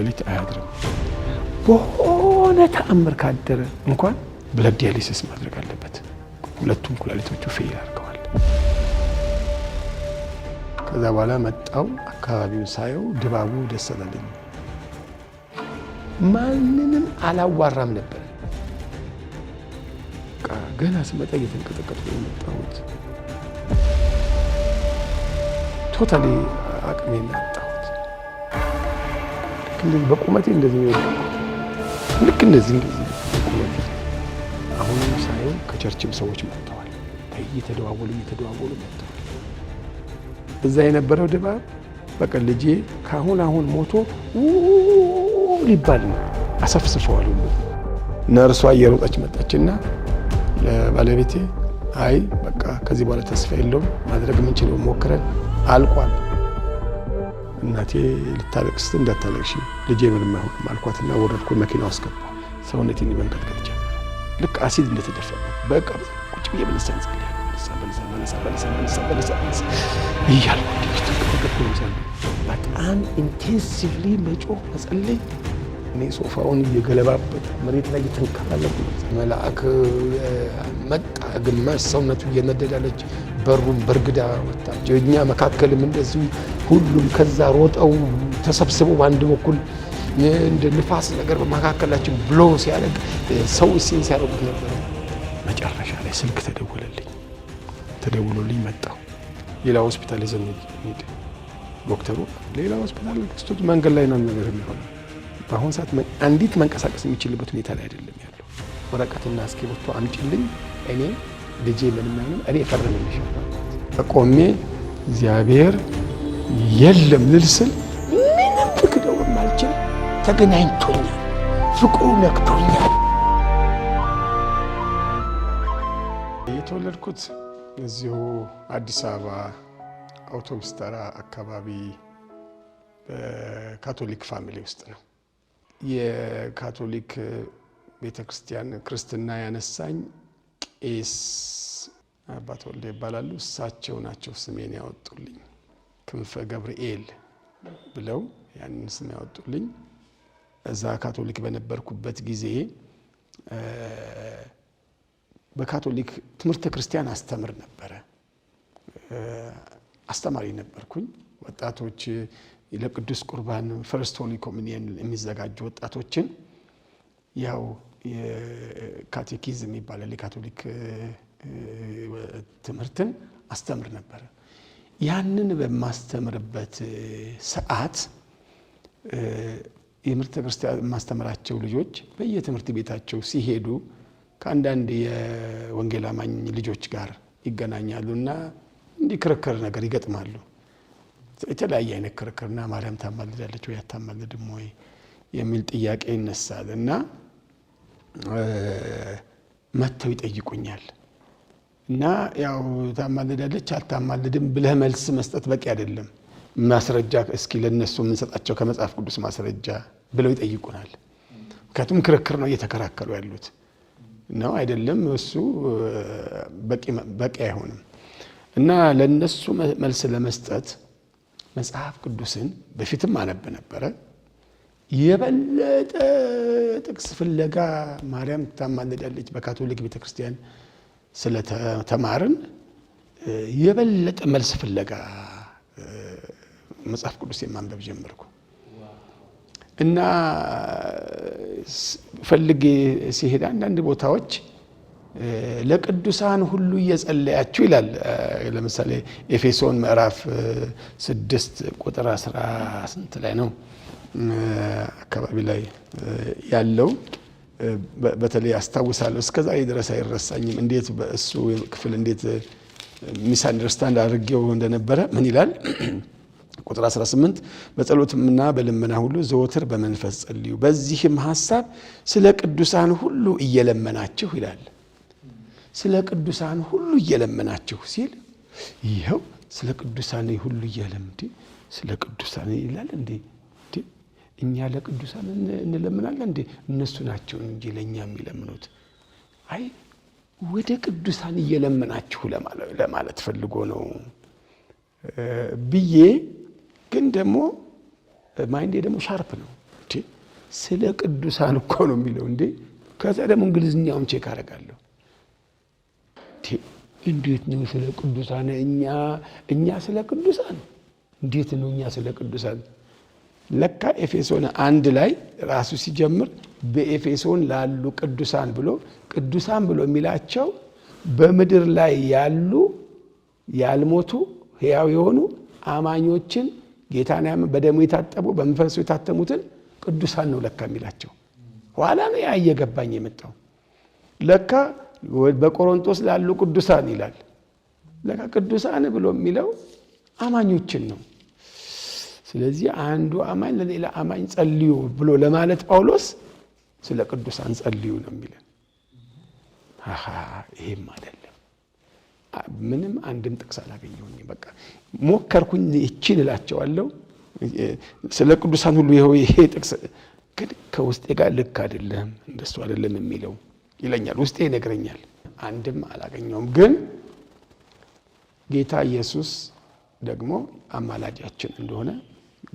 ሌሊት አያድርም። በሆነ ተአምር ካደረ እንኳን ብለድ ዲያሊሲስ ማድረግ አለበት። ሁለቱም ኩላሊቶቹ ፌል አድርገዋል። ከዛ በኋላ መጣው አካባቢውን ሳየው ድባቡ ደስ አላለኝ። ማንንም አላዋራም ነበር። ገና ስመጣ እየተንቀጠቀጥኩ የመጣሁት ቶታሊ አቅሜን አጣሁት። እንደዚህ በቁመቴ እንደዚህ ነው። ልክ እንደዚህ በቁመቴ አሁንም ሳየው ከቸርችም ሰዎች መጥተዋል። እየተደዋወሉ መጥተዋል። እዛ የነበረው ድባብ በቃ ልጄ አሁን ሞቶ ሊባል ነው። አሰፍስፈዋል ሁሉ። ነርሷ እየሮጠች መጣችና ለባለቤቴ አይ በቃ ከዚህ በኋላ ተስፋ የለውም፣ ማድረግ የምንችለው ሞክረን አልቋል። እናቴ ልታለቅስ እንዳታለቅሽ ልጄ ምንም አይሆንም አልኳትና ወረድኩ። መኪና ውስጥ ገባሁ። ሰውነቴን መንቀጥቀጥ ጀመረ። ልክ አሲድ እንደተደፋበት በቃ ቁጭ ብዬ በልሳን ጸልያለሁ። እያልኩ በጣም ኢንቴንሲቭሊ መጮህ መጸለይ። እኔ ሶፋውን እየገለባበት መሬት ላይ እየተንከባለኩ መልአክ መጣ። ግማሽ ሰውነቱ እየነደዳለች በሩን በርግዳ ወጣች። እኛ መካከልም እንደዚሁ ሁሉም ከዛ ሮጠው ተሰብስበው በአንድ በኩል እንደ ንፋስ ነገር በመካከላችን ብሎ ሲያደርግ ሰው ሲን ሲያደርጉት ነበር። መጨረሻ ላይ ስልክ ተደውሎልኝ መጣሁ። ሌላ ሆስፒታል ይዘን ሄደ ዶክተሩ። ሌላ ሆስፒታል ክስቶት መንገድ ላይ ነው ነገር የሚሆነው። በአሁን ሰዓት አንዲት መንቀሳቀስ የሚችልበት ሁኔታ ላይ አይደለም ያለው። ወረቀትና እስክሪብቶ አምጪልኝ፣ እኔ ልጄ ምንም አይሆንም፣ እኔ እፈርምልሻለሁ። ቆሜ እግዚአብሔር የለም ልል ስል ምንም ልክደው የማልችል ተገናኝቶኛል፣ ፍቅሩ ነክቶኛል። የተወለድኩት እዚሁ አዲስ አበባ አውቶቡስ ተራ አካባቢ በካቶሊክ ፋሚሊ ውስጥ ነው። የካቶሊክ ቤተክርስቲያን ክርስትና ያነሳኝ ቄስ አባት ወልደ ይባላሉ። እሳቸው ናቸው ስሜን ያወጡልኝ። ክንፈ ገብርኤል ብለው ያንን ስም ያወጡልኝ። እዛ ካቶሊክ በነበርኩበት ጊዜ በካቶሊክ ትምህርተ ክርስቲያን አስተምር ነበረ። አስተማሪ ነበርኩኝ። ወጣቶች ለቅዱስ ቁርባን ፈርስት ሆሊ ኮሚኒየን የሚዘጋጁ ወጣቶችን ያው የካቴኪዝም የሚባል የካቶሊክ ትምህርትን አስተምር ነበር። ያንን በማስተምርበት ሰዓት የትምህርተ ክርስቲያን ማስተምራቸው ልጆች በየትምህርት ቤታቸው ሲሄዱ ከአንዳንድ የወንጌል አማኝ ልጆች ጋር ይገናኛሉና እንዲህ ክርክር ነገር ይገጥማሉ። የተለያየ አይነት ክርክርና ማርያም ታማልዳለች ወይ አታማልድም ወይ የሚል ጥያቄ ይነሳል እና መተው ይጠይቁኛል። እና ያው ታማልዳለች አታማልድም ብለህ መልስ መስጠት በቂ አይደለም። ማስረጃ እስኪ ለነሱ የምንሰጣቸው ከመጽሐፍ ቅዱስ ማስረጃ ብለው ይጠይቁናል። ምክንያቱም ክርክር ነው እየተከራከሩ ያሉት ነው አይደለም። እሱ በቂ አይሆንም። እና ለነሱ መልስ ለመስጠት መጽሐፍ ቅዱስን በፊትም አነብ ነበረ። የበለጠ ጥቅስ ፍለጋ ማርያም ታማልዳለች በካቶሊክ ቤተክርስቲያን ስለተማርን የበለጠ መልስ ፍለጋ መጽሐፍ ቅዱስ የማንበብ ጀመርኩ። እና ፈልጌ ሲሄድ አንዳንድ ቦታዎች ለቅዱሳን ሁሉ እየጸለያችሁ ይላል። ለምሳሌ ኤፌሶን ምዕራፍ 6 ቁጥር 10 ላይ ነው አካባቢ ላይ ያለው። በተለይ አስታውሳለሁ፣ እስከዛ ድረስ አይረሳኝም። እንዴት በእሱ ክፍል እንዴት ሚስ አንደርስታንድ አድርጌው እንደነበረ ምን ይላል? ቁጥር 18 በጸሎትና በልመና ሁሉ ዘወትር በመንፈስ ጸልዩ፣ በዚህም ሐሳብ ስለ ቅዱሳን ሁሉ እየለመናችሁ ይላል። ስለ ቅዱሳን ሁሉ እየለመናችሁ ሲል ይሄው ስለ ቅዱሳን ሁሉ እየለምድ ስለ ቅዱሳን ይላል እንዴ? እኛ ለቅዱሳን እንለምናለን እንዴ? እነሱ ናቸው እንጂ ለኛ የሚለምኑት። አይ ወደ ቅዱሳን እየለመናችሁ ለማለት ፈልጎ ነው ብዬ። ግን ደግሞ ማይንዴ ደግሞ ሻርፕ ነው። ስለ ቅዱሳን እኮ ነው የሚለው እንዴ። ከዛ ደግሞ እንግሊዝኛውን ቼክ አደርጋለሁ። እንዴት ነው ስለ ቅዱሳን? እኛ ስለ ቅዱሳን እንዴት ነው እኛ ስለ ቅዱሳን? ለካ ኤፌሶን 1 ላይ ራሱ ሲጀምር በኤፌሶን ላሉ ቅዱሳን ብሎ የሚላቸው በምድር ላይ ያሉ ያልሞቱ ሕያው የሆኑ አማኞችን ጌታን በደሙ የታጠቡ በመንፈሱ የታተሙትን ቅዱሳን ነው ለካ የሚላቸው። ኋላ ነው ያ እየገባኝ የመጣው። ለካ በቆሮንቶስ ላሉ ቅዱሳን ይላል። ለካ ቅዱሳን ብሎ የሚለው አማኞችን ነው። ስለዚህ አንዱ አማኝ ለሌላ አማኝ ጸልዩ ብሎ ለማለት ጳውሎስ ስለ ቅዱሳን ጸልዩ ነው የሚለን። ይሄም አይደለም። ምንም አንድም ጥቅስ አላገኘሁኝ። በቃ ሞከርኩኝ፣ እቺን እላቸዋለሁ ስለ ቅዱሳን ሁሉ ይሄ ጥቅስ ግን ከውስጤ ጋር ልክ አይደለም፣ እንደሱ አይደለም የሚለው ይለኛል፣ ውስጤ ይነግረኛል። አንድም አላገኘሁም። ግን ጌታ ኢየሱስ ደግሞ አማላጃችን እንደሆነ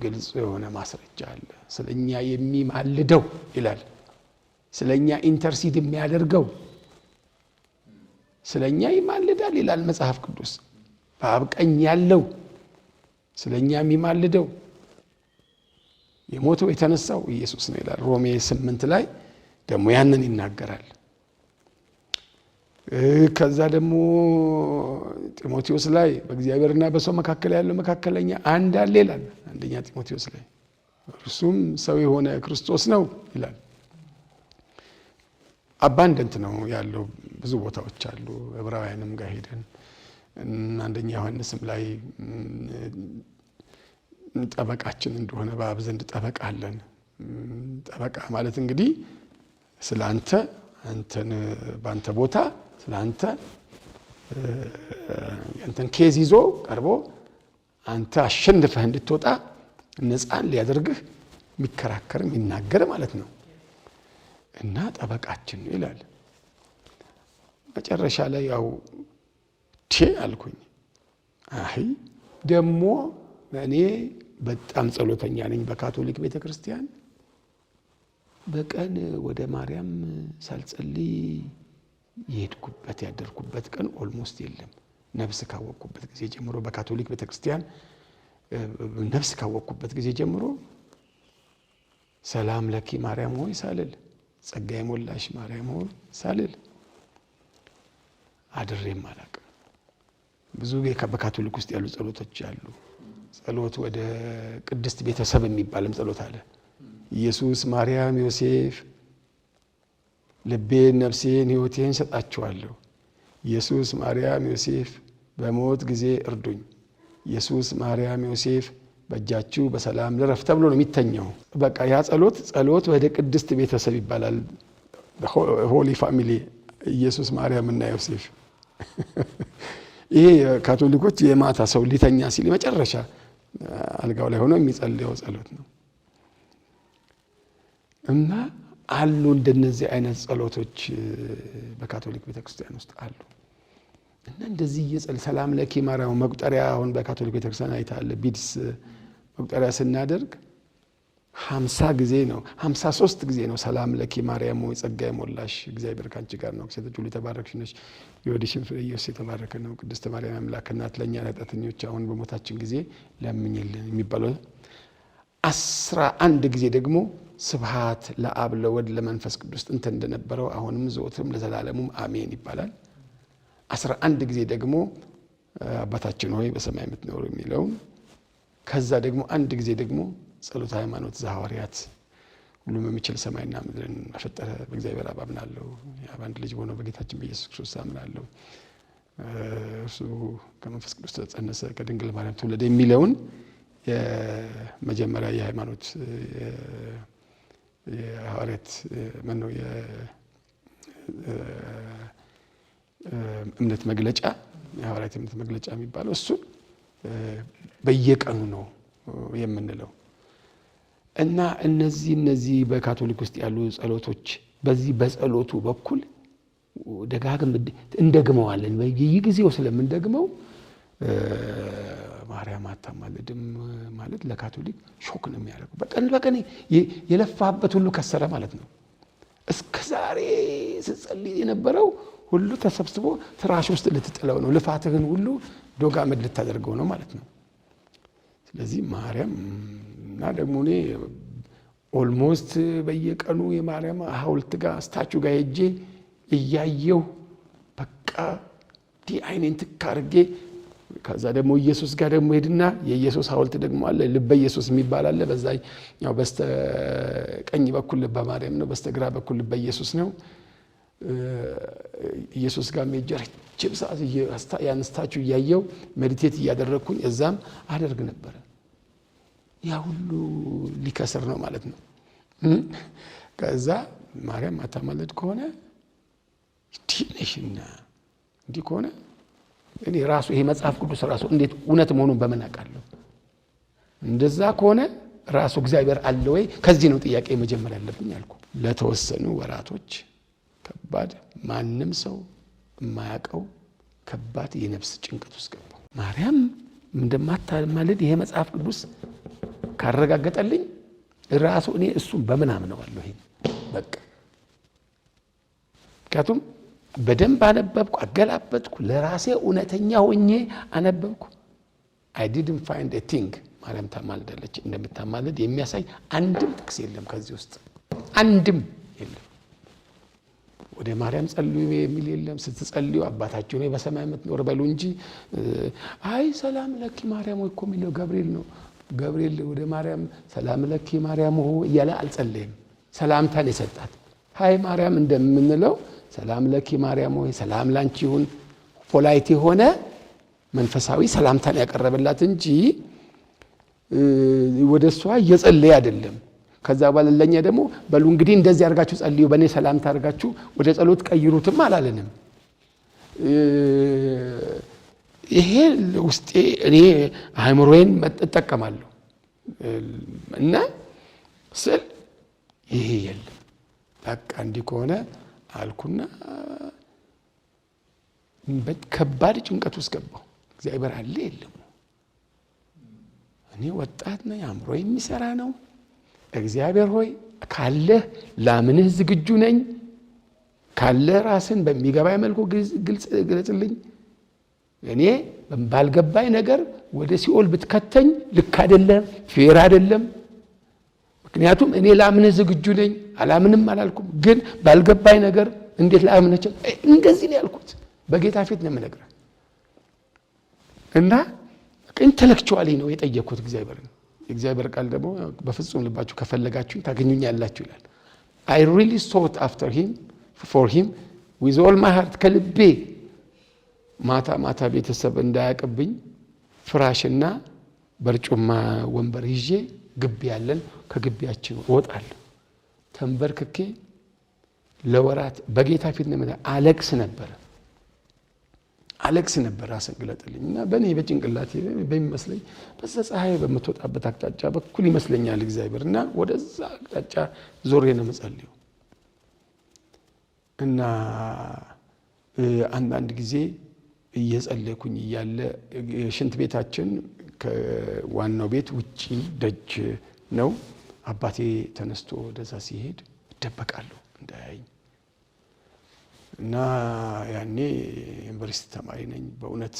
ግልጽ የሆነ ማስረጃ አለ። ስለኛ የሚማልደው ይላል፣ ስለኛ ኢንተርሲድ የሚያደርገው ስለኛ ይማልዳል ይላል መጽሐፍ ቅዱስ። በአብ ቀኝ ያለው ስለኛ የሚማልደው የሞተው የተነሳው ኢየሱስ ነው ይላል። ሮሜ 8 ላይ ደግሞ ያንን ይናገራል። ከዛ ደግሞ ጢሞቴዎስ ላይ በእግዚአብሔርና በሰው መካከል ያለው መካከለኛ አንድ አለ ይላል አንደኛ ጢሞቴዎስ ላይ፣ እርሱም ሰው የሆነ ክርስቶስ ነው ይላል። አባንደንት ነው ያለው፣ ብዙ ቦታዎች አሉ። ዕብራውያንም ጋር ሄደን አንደኛ ዮሐንስም ላይ ጠበቃችን እንደሆነ በአብ ዘንድ ጠበቃ አለን። ጠበቃ ማለት እንግዲህ ስለ አንተን በአንተ ቦታ ስለ አንተን ኬዝ ይዞ ቀርቦ አንተ አሸንፈህ እንድትወጣ ነፃን ሊያደርግህ የሚከራከር የሚናገር ማለት ነው። እና ጠበቃችን ነው ይላል። መጨረሻ ላይ ያው አልኩኝ፣ አይ ደግሞ እኔ በጣም ጸሎተኛ ነኝ። በካቶሊክ ቤተክርስቲያን በቀን ወደ ማርያም ሳልጸልይ የሄድኩበት ያደርኩበት ቀን ኦልሞስት የለም። ነፍስ ካወቅኩበት ጊዜ ጀምሮ በካቶሊክ ቤተክርስቲያን ነፍስ ካወቅኩበት ጊዜ ጀምሮ ሰላም ለኪ ማርያም ሆይ ሳልል፣ ጸጋ የሞላሽ ማርያም ሆይ ሳልል አድሬም አላውቅም። ብዙ በካቶሊክ ውስጥ ያሉ ጸሎቶች አሉ። ጸሎት ወደ ቅድስት ቤተሰብ የሚባልም ጸሎት አለ። ኢየሱስ፣ ማርያም፣ ዮሴፍ ልቤን፣ ነፍሴን፣ ሕይወቴን ሰጣችኋለሁ። ኢየሱስ፣ ማርያም፣ ዮሴፍ በሞት ጊዜ እርዱኝ። ኢየሱስ፣ ማርያም፣ ዮሴፍ በእጃችሁ በሰላም ልረፍ ተብሎ ነው የሚተኛው። በቃ ያ ጸሎት ወደ ቅድስት ቤተሰብ ይባላል። ሆሊ ፋሚሊ ኢየሱስ፣ ማርያም እና ዮሴፍ። ይሄ ካቶሊኮች የማታ ሰው ሊተኛ ሲል መጨረሻ አልጋው ላይ ሆኖ የሚጸልየው ጸሎት ነው። እና አሉ እንደነዚህ አይነት ጸሎቶች በካቶሊክ ቤተክርስቲያን ውስጥ አሉ። እና እንደዚህ ሰላም ለኪ ማርያም መቁጠሪያ አሁን በካቶሊክ ቤተክርስቲያን አይታለ ቢድስ መቁጠሪያ ስናደርግ 50 ጊዜ ነው 53 ጊዜ ነው ሰላም ለኪ ማርያም ሆይ ጸጋ የሞላሽ እግዚአብሔር ካንቺ ጋር ነው፣ ሴቶች ሁሉ የተባረክሽ ነሽ፣ የወዲሽን ፍሬ ኢየሱስ የተባረከ ነው፣ ቅድስት ማርያም አምላክ እናት ለእኛ ኃጢአተኞች አሁን በሞታችን ጊዜ ለምኝልን የሚባለው 11 ጊዜ ደግሞ ስብሐት ለአብ ለወልድ ለመንፈስ ቅዱስ ጥንት እንደነበረው አሁንም ዘወትርም ለዘላለሙም አሜን ይባላል። 11 ጊዜ ደግሞ አባታችን ሆይ በሰማይ የምትኖር የሚለው፣ ከዛ ደግሞ አንድ ጊዜ ደግሞ ጸሎተ ሃይማኖት ዘሐዋርያት ሁሉም የሚችል ሰማይና ምድርን በፈጠረ በእግዚአብሔር አብ አምናለሁ፣ የአብ አንድ ልጅ በሆነው በጌታችን በኢየሱስ ክርስቶስ አምናለሁ፣ እርሱ ከመንፈስ ቅዱስ ተጸነሰ ከድንግል ማርያም ተወለደ የሚለውን የመጀመሪያ የሃይማኖት የሐዋርያት ማነው እምነት መግለጫ የሐዋርያት እምነት መግለጫ የሚባለው እሱ በየቀኑ ነው የምንለው። እና እነዚህ በካቶሊክ ውስጥ ያሉ ጸሎቶች በዚህ በጸሎቱ በኩል ደጋግም እንደግመዋለን። በየጊዜው ስለምንደግመው ማርያም አታማልድም ማለት ለካቶሊክ ሾክ ነው የሚያደርገው። በቀን የለፋበት ሁሉ ከሰረ ማለት ነው። እስከዛሬ ስትጸልይ የነበረው ሁሉ ተሰብስቦ ትራሽ ውስጥ ልትጥለው ነው። ልፋትህን ሁሉ ዶግ አመድ ልታደርገው ነው ማለት ነው። ስለዚህ ማርያም እና ደግሞ እኔ ኦልሞስት በየቀኑ የማርያም ሐውልት ጋር ስታቹ ጋር ሄጄ እያየሁ በቃ አይኔን ትካርጌ ከዛ ደግሞ ኢየሱስ ጋር ደግሞ ሄድና የኢየሱስ ሐውልት ደግሞ አለ፣ ልበ ኢየሱስ የሚባል አለ። በዛኛው በስተቀኝ በኩል ልበ ማርያም ነው፣ በስተግራ በኩል ልበ ኢየሱስ ነው። ኢየሱስ ጋር ረጅም ሰዓት ያንስታችሁ እያየው ሜዲቴት እያደረግኩኝ እዛም አደርግ ነበረ። ያ ሁሉ ሊከስር ነው ማለት ነው። ከዛ ማርያም አታማልድ ከሆነ ዲነሽና እንዲህ ከሆነ እኔ ራሱ ይሄ መጽሐፍ ቅዱስ ራሱ እንዴት እውነት መሆኑን በምን አውቃለሁ? እንደዛ ከሆነ ራሱ እግዚአብሔር አለ ወይ? ከዚህ ነው ጥያቄ መጀመሪያ ያለብኝ አልኩ። ለተወሰኑ ወራቶች ከባድ ማንም ሰው የማያውቀው ከባድ የነፍስ ጭንቀት ውስጥ ገባሁ። ማርያም እንደማታማልድ ይሄ መጽሐፍ ቅዱስ ካረጋገጠልኝ ራሱ እኔ እሱን በምን አምነዋለሁ? ይሄ በቃ ምክንያቱም በደንብ አነበብኩ፣ አገላበጥኩ፣ ለራሴ እውነተኛ ሆኜ አነበብኩ። I didn't find a thing ማርያም ታማልዳለች እንደምታማልድ የሚያሳይ አንድም ጥቅስ የለም። ከዚህ ውስጥ አንድም የለም። ወደ ማርያም ጸልዩ የሚል የለም። ስትጸልዩ አባታችሁ ነው በሰማይ የምትኖር በሉ እንጂ አይ ሰላም ለኪ ማርያም እኮ የሚለው ገብርኤል ነው። ገብርኤል ወደ ማርያም ሰላም ለኪ ማርያም እያለ አልጸለየም። ሰላምታን የሰጣት ሃይ ማርያም እንደምንለው ሰላም ለኪ ማርያም ሆይ ሰላም ላንቺ ይሁን ፖላይት የሆነ መንፈሳዊ ሰላምታን ያቀረበላት እንጂ ወደሷ እየጸለየ አይደለም። ከዛ በኋላ ለኛ ደግሞ በሉ እንግዲህ እንደዚህ አድርጋችሁ ጸልዩ በእኔ ሰላምታ አድርጋችሁ ወደ ጸሎት ቀይሩትም አላለንም። ይሄ ውስጤ እኔ አእምሮዬን እጠቀማለሁ እና ስል ይሄ የለም። በቃ እንዲህ ከሆነ አልኩና ከባድ ጭንቀት ውስጥ ገባሁ። እግዚአብሔር አለ የለም? እኔ ወጣት ነኝ፣ አእምሮ የሚሰራ ነው። እግዚአብሔር ሆይ ካለህ ላምንህ ዝግጁ ነኝ። ካለህ ራስን በሚገባኝ መልኩ ግለጽልኝ። እኔ ባልገባኝ ነገር ወደ ሲኦል ብትከተኝ ልክ አይደለም፣ ፌር አይደለም። ምክንያቱም እኔ ላምንህ ዝግጁ ነኝ። አላምንም አላልኩም፣ ግን ባልገባኝ ነገር እንዴት ላምንህ? እንደዚህ ነው ያልኩት። በጌታ ፊት ነው የምነግርህ። እና ኢንተሌክቹዋሊ ነው የጠየቅኩት እግዚአብሔርን። የእግዚአብሔር ቃል ደግሞ በፍጹም ልባችሁ ከፈለጋችሁ ታገኙኛላችሁ ይላል። I really sought after him for him with all my heart። ከልቤ ማታ ማታ ቤተሰብ እንዳያቅብኝ ፍራሽና በርጩማ ወንበር ይዤ ግቢ ያለን ከግቢያችን ወጣለሁ። ተንበርክኬ ለወራት በጌታ ፊት ነው አለቅስ ነበር። ራስን ግለጥልኝ እና በእኔ በጭንቅላቴ በሚመስለኝ በዛ ፀሐይ በምትወጣበት አቅጣጫ በኩል ይመስለኛል እግዚአብሔር እና ወደዛ አቅጣጫ ዞሬ ነው የምጸልየው። እና አንዳንድ ጊዜ እየጸለይኩኝ እያለ ሽንት ቤታችን ከዋናው ቤት ውጪ ደጅ ነው። አባቴ ተነስቶ ወደዛ ሲሄድ እደበቃለሁ እንዳያየኝ። እና ያኔ ዩኒቨርሲቲ ተማሪ ነኝ። በእውነት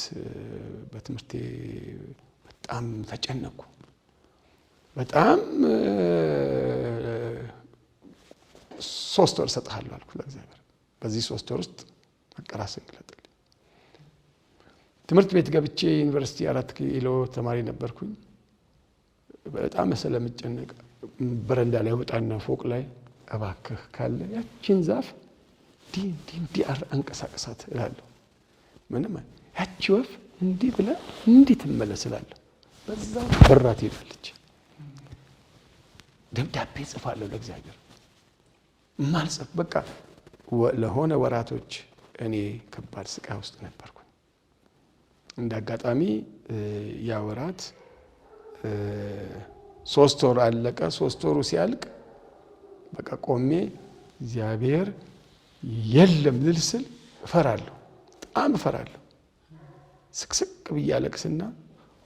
በትምህርቴ በጣም ተጨነቅኩ። በጣም 3 ወር እሰጥሃለሁ አልኩ ለእግዚአብሔር። በዚህ 3 ወር ውስጥ ራስን ግለጥልኝ። ትምህርት ቤት ገብቼ ዩኒቨርሲቲ 4 ኪሎ ተማሪ ነበርኩኝ። በጣም ስለምጨነቅ በረንዳ ላይ ወጣና ፎቅ ላይ እባክህ ካለ ያቺን ዛፍ እንዲህ አንቀሳቀሳት እላለሁ። ምንም ያቺ ወፍ እንዲህ ብላ እንዲህ ትመለስ እላለሁ። በዛ በራት ሄዳለች። ደብዳቤ ጽፋለሁ ለእግዚአብሔር ማልጽፍ በቃ ለሆነ ወራቶች እኔ ከባድ ስቃይ ውስጥ ነበርኩ። እንዳጋጣሚ ያ ወራት 3 ወር አለቀ። 3 ወሩ ሲያልቅ በቃ ቆሜ እግዚአብሔር የለም ልል ስል እፈራለሁ፣ በጣም እፈራለሁ። ስቅስቅ ብዬ አለቅስና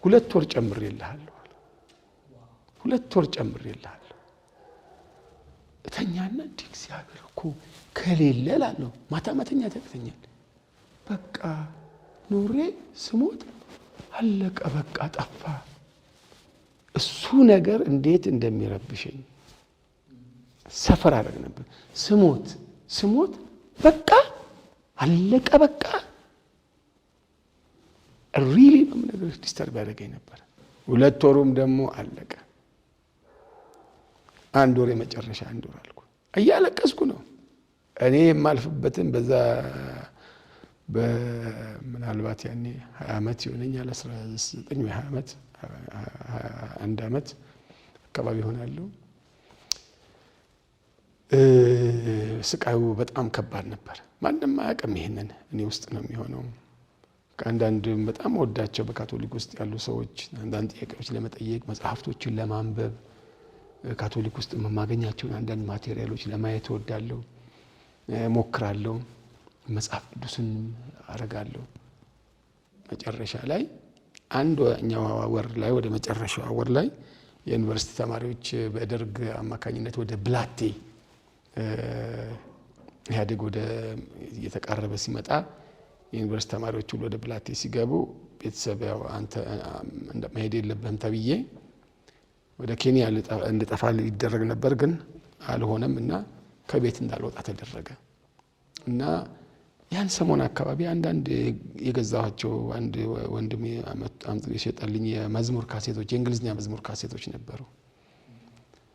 2 ወር ጨምሬልሃለሁ። 2 ወር ጨምሬልሃለሁ። እተኛና እግዚአብሔር እኮ ከሌለ እላለሁ። ማታ መተኛት ያቅተኛል። በቃ ኖሬ ስሞት አለቀ፣ በቃ ጠፋ። እሱ ነገር እንዴት እንደሚረብሸኝ ሰፈር አደረግ ነበር። ስሞት በቃ አለቀ፣ በቃ ሪሊ ነው ነገር ዲስተርብ ያደርገኝ ነበር። 2 ወሩም ደግሞ አለቀ። 1 ወር የመጨረሻ 1 ወር አልኩ። እያለቀስኩ ነው እኔ የማልፍበትን በዛ በምናልባት ያኔ 20 ዓመት ይሆነኛል 19 ወይ 20 ዓመት 1 ዓመት አካባቢ ሆናለሁ። ስቃዩ በጣም ከባድ ነበር። ማንም አያውቅም ይሄንን እኔ ውስጥ ነው የሚሆነው። ከአንዳንድ በጣም ወዳቸው በካቶሊክ ውስጥ ያሉ ሰዎች አንዳንድ ጥያቄዎች ለመጠየቅ መጽሐፍቶችን ለማንበብ ካቶሊክ ውስጥ የማገኛቸውን አንዳንድ ማቴሪያሎች ለማየት እወዳለሁ፣ ሞክራለሁ፣ መጽሐፍ ቅዱስን አረጋለሁ። መጨረሻ ላይ አንደኛው ወር ላይ ወደ መጨረሻው ወር ላይ የዩኒቨርሲቲ ተማሪዎች በደርግ አማካኝነት ወደ ብላቴ ኢህአዴግ ወደ እየተቃረበ ሲመጣ የዩኒቨርሲቲ ተማሪዎች ሁሉ ወደ ብላቴ ሲገቡ ቤተሰብ ያው አንተ መሄድ የለብህም ተብዬ ወደ ኬንያ እንድጠፋ ይደረግ ነበር፣ ግን አልሆነም እና ከቤት እንዳልወጣ ተደረገ። እና ያን ሰሞን አካባቢ አንዳንድ የገዛኋቸው አንድ ወንድሜ የሸጠልኝ የመዝሙር ካሴቶች የእንግሊዝኛ መዝሙር ካሴቶች ነበሩ።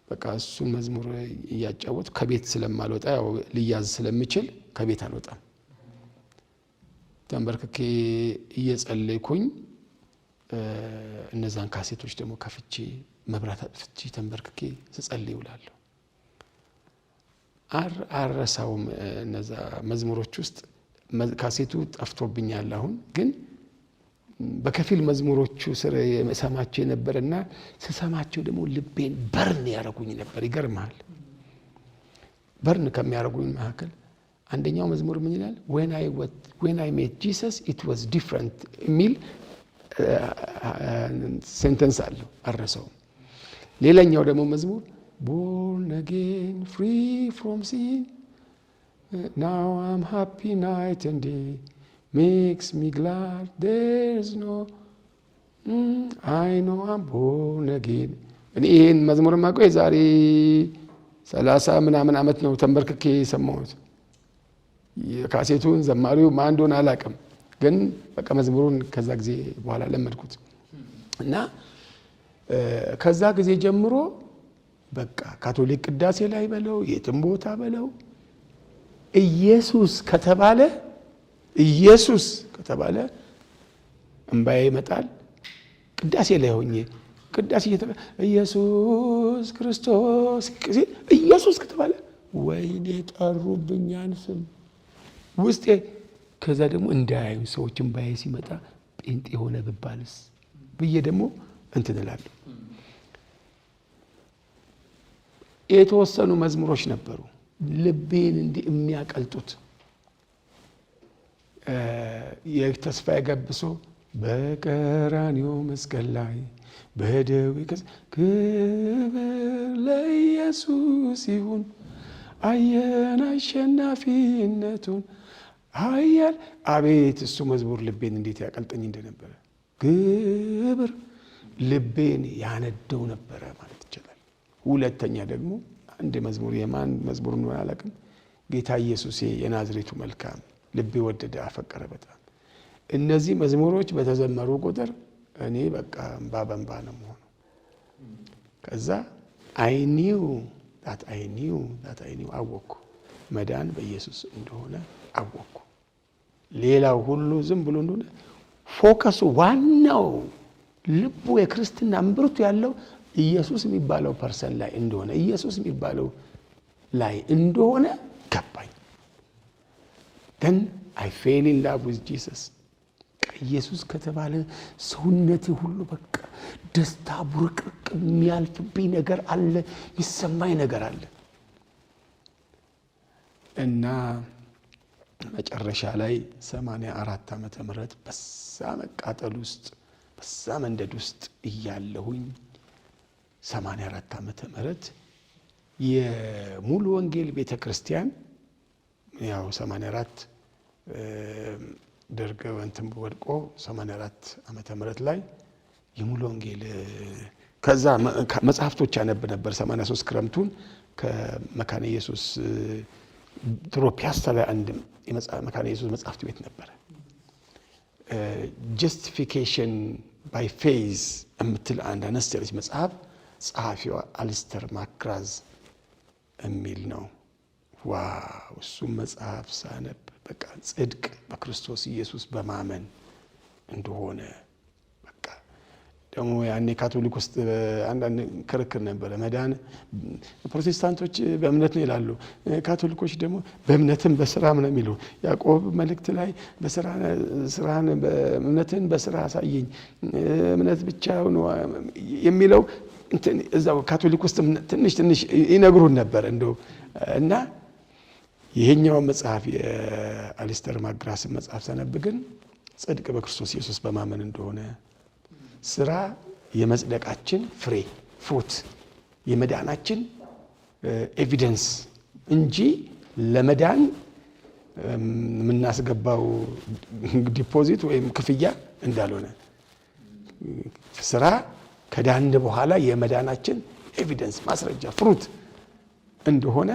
በቃ እሱን መዝሙር እያጫወቱ ከቤት ስለማልወጣ ያው ልያዝ ስለምችል ከቤት አልወጣም። ተንበርክኬ እየጸለይኩኝ እነዛን ካሴቶች ደግሞ ከፍቼ መብራት አጥፍቼ ተንበርክኬ ስጸልይ ውላለሁ። አረሳውም እነዛ መዝሙሮች ውስጥ ካሴቱ ጠፍቶብኛል። አሁን ግን በከፊል መዝሙሮቹ ስር ሰማቸው የነበረና ስሰማቸው ደግሞ ልቤን በርን ያረጉኝ ነበር። ይገርማል። በርን ከሚያረጉኝ መካከል አንደኛው መዝሙር ምን ይላል? when I met Jesus it was different የሚል ሴንተንስ አለው፣ አረሳውም። ሌላኛው ደግሞ መዝሙር born again free from sin now I'm happy night and day makes me glad there's no I know I'm born again። እኔ ይሄን መዝሙር ማቆይ ዛሬ 30 ምናምን ዓመት ነው ተንበርክኬ ሰማሁት። የካሴቱን ዘማሪው ማን እንደሆነ አላውቅም፣ ግን በቃ መዝሙሩን ከዛ ጊዜ በኋላ ለመድኩት እና ከዛ ጊዜ ጀምሮ በቃ ካቶሊክ ቅዳሴ ላይ በለው የትም ቦታ በለው ኢየሱስ ከተባለ እንባዬ ይመጣል። ቅዳሴ ላይ ሆኜ ቅዳሴ ኢየሱስ ክርስቶስ ኢየሱስ ከተባለ ወይኔ ጠሩብኛን ስም ውስጤ። ከዛ ደግሞ እንዳያዩ ሰዎች እንባዬ ሲመጣ ጴንጤ የሆነ ብባልስ ብዬ ደግሞ እንትን እላለሁ። የተወሰኑ መዝሙሮች ነበሩ ልቤን እንዲህ የሚያቀልጡት። የተስፋዬ ገብሶ በቀራንዮ መስቀል ላይ በደዌ ክብር ለኢየሱስ ይሁን አየን አሸናፊነቱን ኃያል። አቤት እሱ መዝሙር ልቤን እንዴት ያቀልጠኝ እንደነበረ፣ ክብር ልቤን ያነደው ነበረ ማለት ይችላል። ሁለተኛ ደግሞ አንድ መዝሙር የማን መዝሙር ነው አላውቅም፣ ጌታ ኢየሱስ የናዝሬቱ መልካም ልቤ ወደደ አፈቀረ በጣም። እነዚህ መዝሙሮች በተዘመሩ ቁጥር እኔ በቃ እንባ በእንባ ነው የምሆነው። ከዛ I knew አወቅኩ መዳን በኢየሱስ እንደሆነ አወቅኩ። ሌላው ሁሉ ዝም ብሎ እንደሆነ ፎከሱ ዋናው ልቡ የክርስትና እምብርቱ ያለው ኢየሱስ የሚባለው ፐርሰን ላይ እንደሆነ ኢየሱስ የሚባለው ላይ እንደሆነ ገባኝ። then I fell in love with Jesus። ኢየሱስ ከተባለ ሰውነቴ ሁሉ በቃ ደስታ ቡርቅርቅ የሚያልፍብኝ ነገር አለ፣ የሚሰማኝ ነገር አለ። እና መጨረሻ ላይ 84 ዓመተ ምህረት በዛ መቃጠል ውስጥ በዛ መንደድ ውስጥ እያለሁኝ 84 ዓመተ ምህረት የሙሉ ወንጌል ቤተክርስቲያን ያው 84 ደርግ ወንተም ወድቆ 84 ዓመተ ምህረት ላይ የሙሉ ወንጌል ከዛ መጽሐፍቶች ያነብ ነበር። 83 ክረምቱን ከመካነ ኢየሱስ ድሮ ፒያሳ ላይ አንድ መካነ ኢየሱስ መጽሐፍት ቤት ነበር። ጀስቲፊኬሽን ባይ ፌዝ የምትል አንድ አነስ ያለች መጽሐፍ ጸሐፊዋ አሊስተር ማክግራዝ የሚል ነው። ዋው! እሱም መጽሐፍ ሳነብ በቃ ጽድቅ በክርስቶስ ኢየሱስ በማመን እንደሆነ በቃ ደግሞ ያኔ ካቶሊክ ውስጥ አንዳንድ ክርክር ነበር። መዳን ፕሮቴስታንቶች በእምነት ነው ይላሉ፣ ካቶሊኮች ደግሞ በእምነትም በስራም ነው የሚሉ። ያዕቆብ መልእክት ላይ ስራን በእምነትን በስራ አሳየኝ እምነት ብቻ ነው የሚለው እዛው ካቶሊክ ውስጥ ትንሽ ይነግሩን ነበር እንደው እና ይሄኛው መጽሐፍ የአሊስተር ማክግራዝ መጽሐፍ ሳነብ ግን ጽድቅ በክርስቶስ ኢየሱስ በማመን እንደሆነ ስራ የመጽደቃችን ፍሬ ፍሩት የመዳናችን ኤቪደንስ እንጂ ለመዳን የምናስገባው ዲፖዚት ወይም ክፍያ እንዳልሆነ ስራ ከዳን በኋላ የመዳናችን ኤቪደንስ ማስረጃ ፍሩት እንደሆነ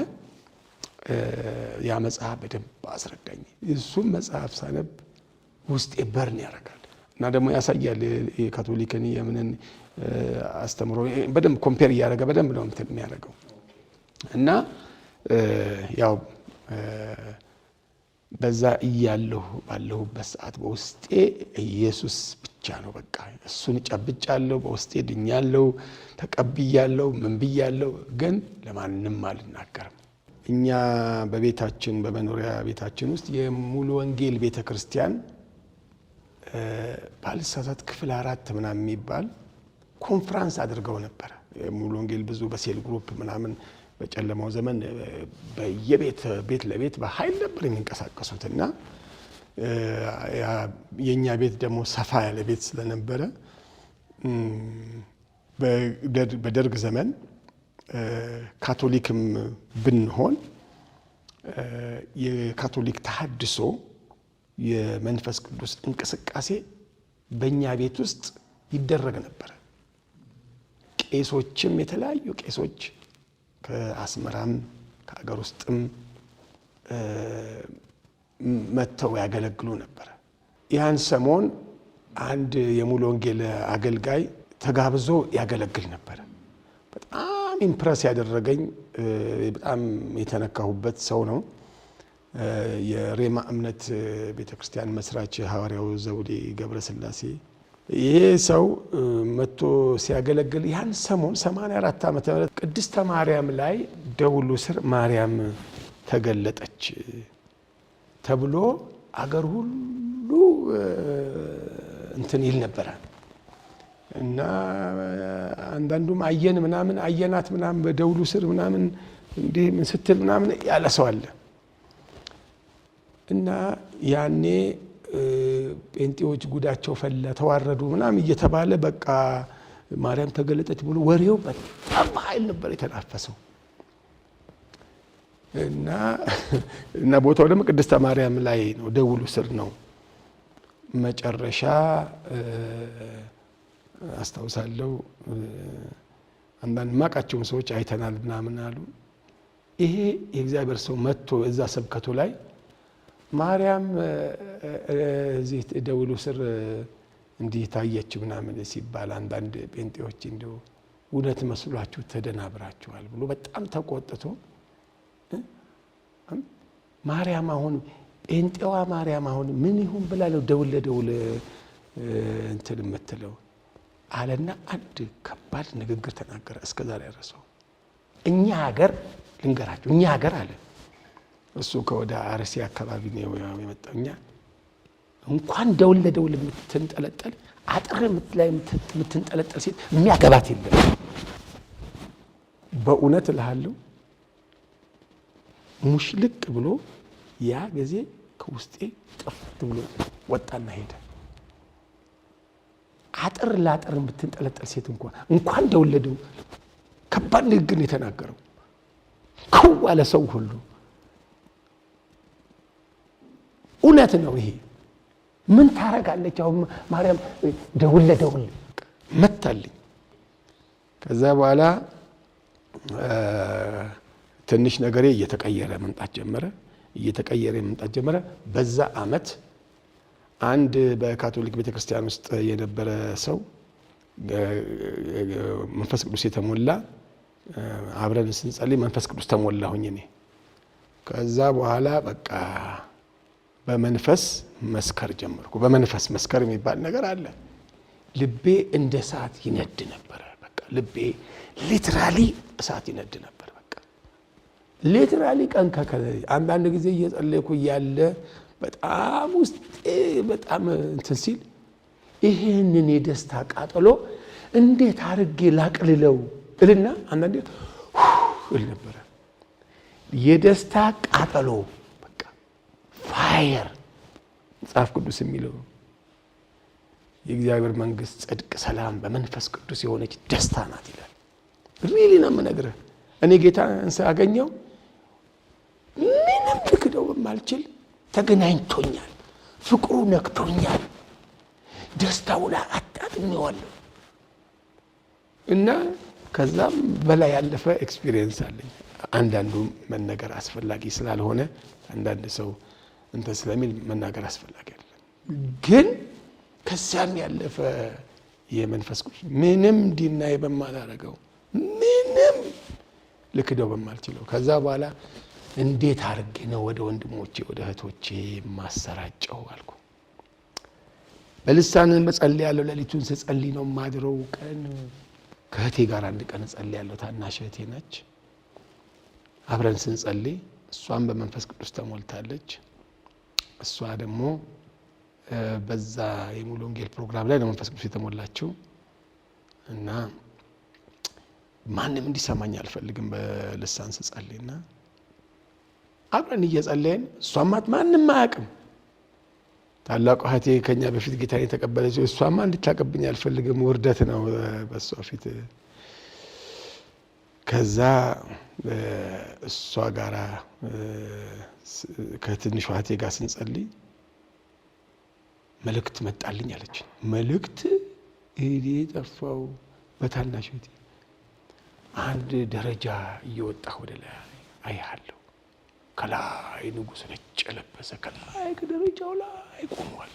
ያ መጽሐፍ በደንብ አስረዳኝ። እሱም መጽሐፍ ሳነብ ውስጤ በርን ያደርጋል እና ደግሞ ያሳያል የካቶሊክን የምንን አስተምሮ በደንብ ኮምፔር እያደረገ በደንብ ነው እንትን የሚያደርገው እና ያው በዛ እያለሁ ባለሁበት ሰዓት በውስጤ ኢየሱስ ብቻ ነው በቃ እሱን ጨብጫለሁ፣ በውስጤ ድኛለሁ፣ ተቀብያለሁ፣ ምን ብያለሁ፣ ግን ለማንም አልናገርም። እኛ በቤታችን በመኖሪያ ቤታችን ውስጥ የሙሉ ወንጌል ቤተክርስቲያን ባልሳሳት ክፍል 4 ምናምን የሚባል ኮንፈረንስ አድርገው ነበር። ሙሉ ወንጌል ብዙ በሴል ግሩፕ ምናምን በጨለማው ዘመን ቤት ለቤት በኃይል ነበር የሚንቀሳቀሱትና የኛ ቤት ደግሞ ሰፋ ያለ ቤት ስለነበረ በደርግ ዘመን ካቶሊክም ብንሆን የካቶሊክ ተሐድሶ የመንፈስ ቅዱስ እንቅስቃሴ በእኛ ቤት ውስጥ ይደረግ ነበር። ቄሶችም የተለያዩ ቄሶች ከአስመራም ከአገር ውስጥም መተው ያገለግሉ ነበር። ያን ሰሞን አንድ የሙሉ ወንጌል አገልጋይ ተጋብዞ ያገለግል ነበር። በጣም ኢምፕረስ ያደረገኝ በጣም የተነካሁበት ሰው ነው። የሬማ እምነት ቤተክርስቲያን መስራች ሐዋርያው ዘውዴ ገብረስላሴ። ይሄ ሰው መጥቶ ሲያገለግል ያን ሰሞን 84 ዓመተ ምህረት ቅድስተ ማርያም ላይ ደውሉ ስር ማርያም ተገለጠች ተብሎ አገር ሁሉ እንትን ይል ነበር እና አንዳንዱም አየን ምናምን አየናት ምናምን በደውሉ ስር ምናምን እንዴ ምን ስትል ምናምን ያለ ሰው አለ እና ያኔ ጴንጤዎች ጉዳቸው ፈላ ተዋረዱ ምናምን እየተባለ በቃ ማርያም ተገለጠች ብሎ ወሬው በጣም ኃይል ነበር የተናፈሰው እና ቦታው ደግሞ ቅድስተ ማርያም ላይ ነው፣ ደውሉ ስር ነው። መጨረሻ አስታውሳለሁ አንዳንድ ማቃቸውም ሰዎች አይተናል ምናምን አሉ። ይሄ የእግዚአብሔር ሰው መጥቶ እዛ ሰብከቱ ላይ ማርያም እዚህ ደውሉ ስር እንዲህ ታየች ምናምን ሲባል አንዳንድ ጴንጤዎች እንደው እውነት መስሏችሁ ተደናብራችኋል ብሎ በጣም ተቆጥቶ ማርያም አሁን ጴንጤዋ ማርያም አሁን ምን ይሁን ብላ ነው ደውል ለደውል እንትን የምትለው አለና አንድ ከባድ ንግግር ተናገረ። እስከዛሬ ያረሰው እኛ ሀገር ልንገራችሁ፣ እኛ ሀገር አለ እሱ ከወደ አርሲ አካባቢ ነው የመጣው። እኛ እንኳን ደውል ለደውል የምትንጠለጠል አጥር ላይ የምትንጠለጠል ሴት የሚያገባት የለም። በእውነት እልሃለሁ ሙሽልቅ ብሎ ያ ጊዜ ከውስጤ ጥፍት ብሎ ወጣና ሄደ። አጥር ላጥር የምትንጠለጠል ሴት እንኳን እንደወለደው ከባድ ንግግር የተናገረው ከዋለ ሰው ሁሉ እውነት ነው ይሄ። ምን ታረጋለች አሁን ማርያም? ደውል መታልኝ። ከዛ በኋላ ትንሽ ነገሬ እየተቀየረ መምጣት ጀመረ። በዛ አመት አንድ በካቶሊክ ቤተክርስቲያን ውስጥ የነበረ ሰው መንፈስ ቅዱስ የተሞላ አብረን ስንጸልይ መንፈስ ቅዱስ ተሞላሁኝ እኔ። ከዛ በኋላ በቃ በመንፈስ መስከር ጀመርኩ። በመንፈስ መስከር የሚባል ነገር አለ። ልቤ እንደ እሳት ይነድ ነበር። በቃ ልቤ ሊትራሊ እሳት ይነድ ነበር። በቃ ሊትራሊ ቀን ከሌሊት አንዳንድ ጊዜ እየጸለይኩ ያለ በጣም ውስጤ በጣም እንትን ሲል ይሄንን የደስታ ቃጠሎ እንዴት አድርጌ ላቅልለው እልና አንዳንዴ እል ነበር። የደስታ ቃጠሎ በቃ ፋየር። መጽሐፍ ቅዱስ የሚለው የእግዚአብሔር መንግስት፣ ጽድቅ፣ ሰላም በመንፈስ ቅዱስ የሆነች ደስታ ናት ይላል። ሪሊ ነው የምነግርህ። እኔ ጌታን ሳገኘው ምንም ልክደው በማልችል ተገናኝቶኛል። ፍቅሩ ነክቶኛል። ደስታውን አጣጥሜዋለሁ እና ከዛም በላይ ያለፈ ኤክስፒሪየንስ አለኝ። አንዳንዱ መነገር አስፈላጊ ስላልሆነ አንዳንድ ሰው እንትን ስለሚል መናገር አስፈላጊ አይደለም። ግን ከዚያም ያለፈ የመንፈስ ቅዱስ ምንም ዲናይ በማላረገው ምንም ልክደው በማልችለው ከዛ በኋላ እንዴት አድርጌ ነው ወደ ወንድሞቼ ወደ እህቶቼ ማሰራጨው አልኩ። በልሳን መጸለያለሁ። ሌሊቱን ስጸልይ ነው ማድረው። ቀን ከእህቴ ጋር አንድ ቀን ጸልያለሁ። ታናሽ እህቴ ነች። አብረን ስንጸልይ እሷም በመንፈስ ቅዱስ ተሞልታለች። እሷ ደግሞ በዛ የሙሉ ወንጌል ፕሮግራም ላይ ለመንፈስ ቅዱስ የተሞላችው እና ማንም እንዲሰማኝ አልፈልግም በልሳን ስጸልይና አብረን እየጸለይን እሷም ማንም አያውቅም። ታላቁ እህቴ ከኛ በፊት ጌታን የተቀበለችው እሷማ እንድታቀብኝ አልፈልግም፣ ውርደት ነው በሷ ፊት። ከዛ እሷ ጋራ ከትንሿ እህቴ ጋር ስንጸልይ መልእክት መጣልኝ አለች። መልእክት እኔ ጠፋው። በታናሽ እህቴ አንድ ደረጃ እየወጣ ወደ ላይ አይሃለሁ። ከላይ ንጉሥ ነጭ ለበሰ ከላይ ከደረጃው ላይ ቆሟል።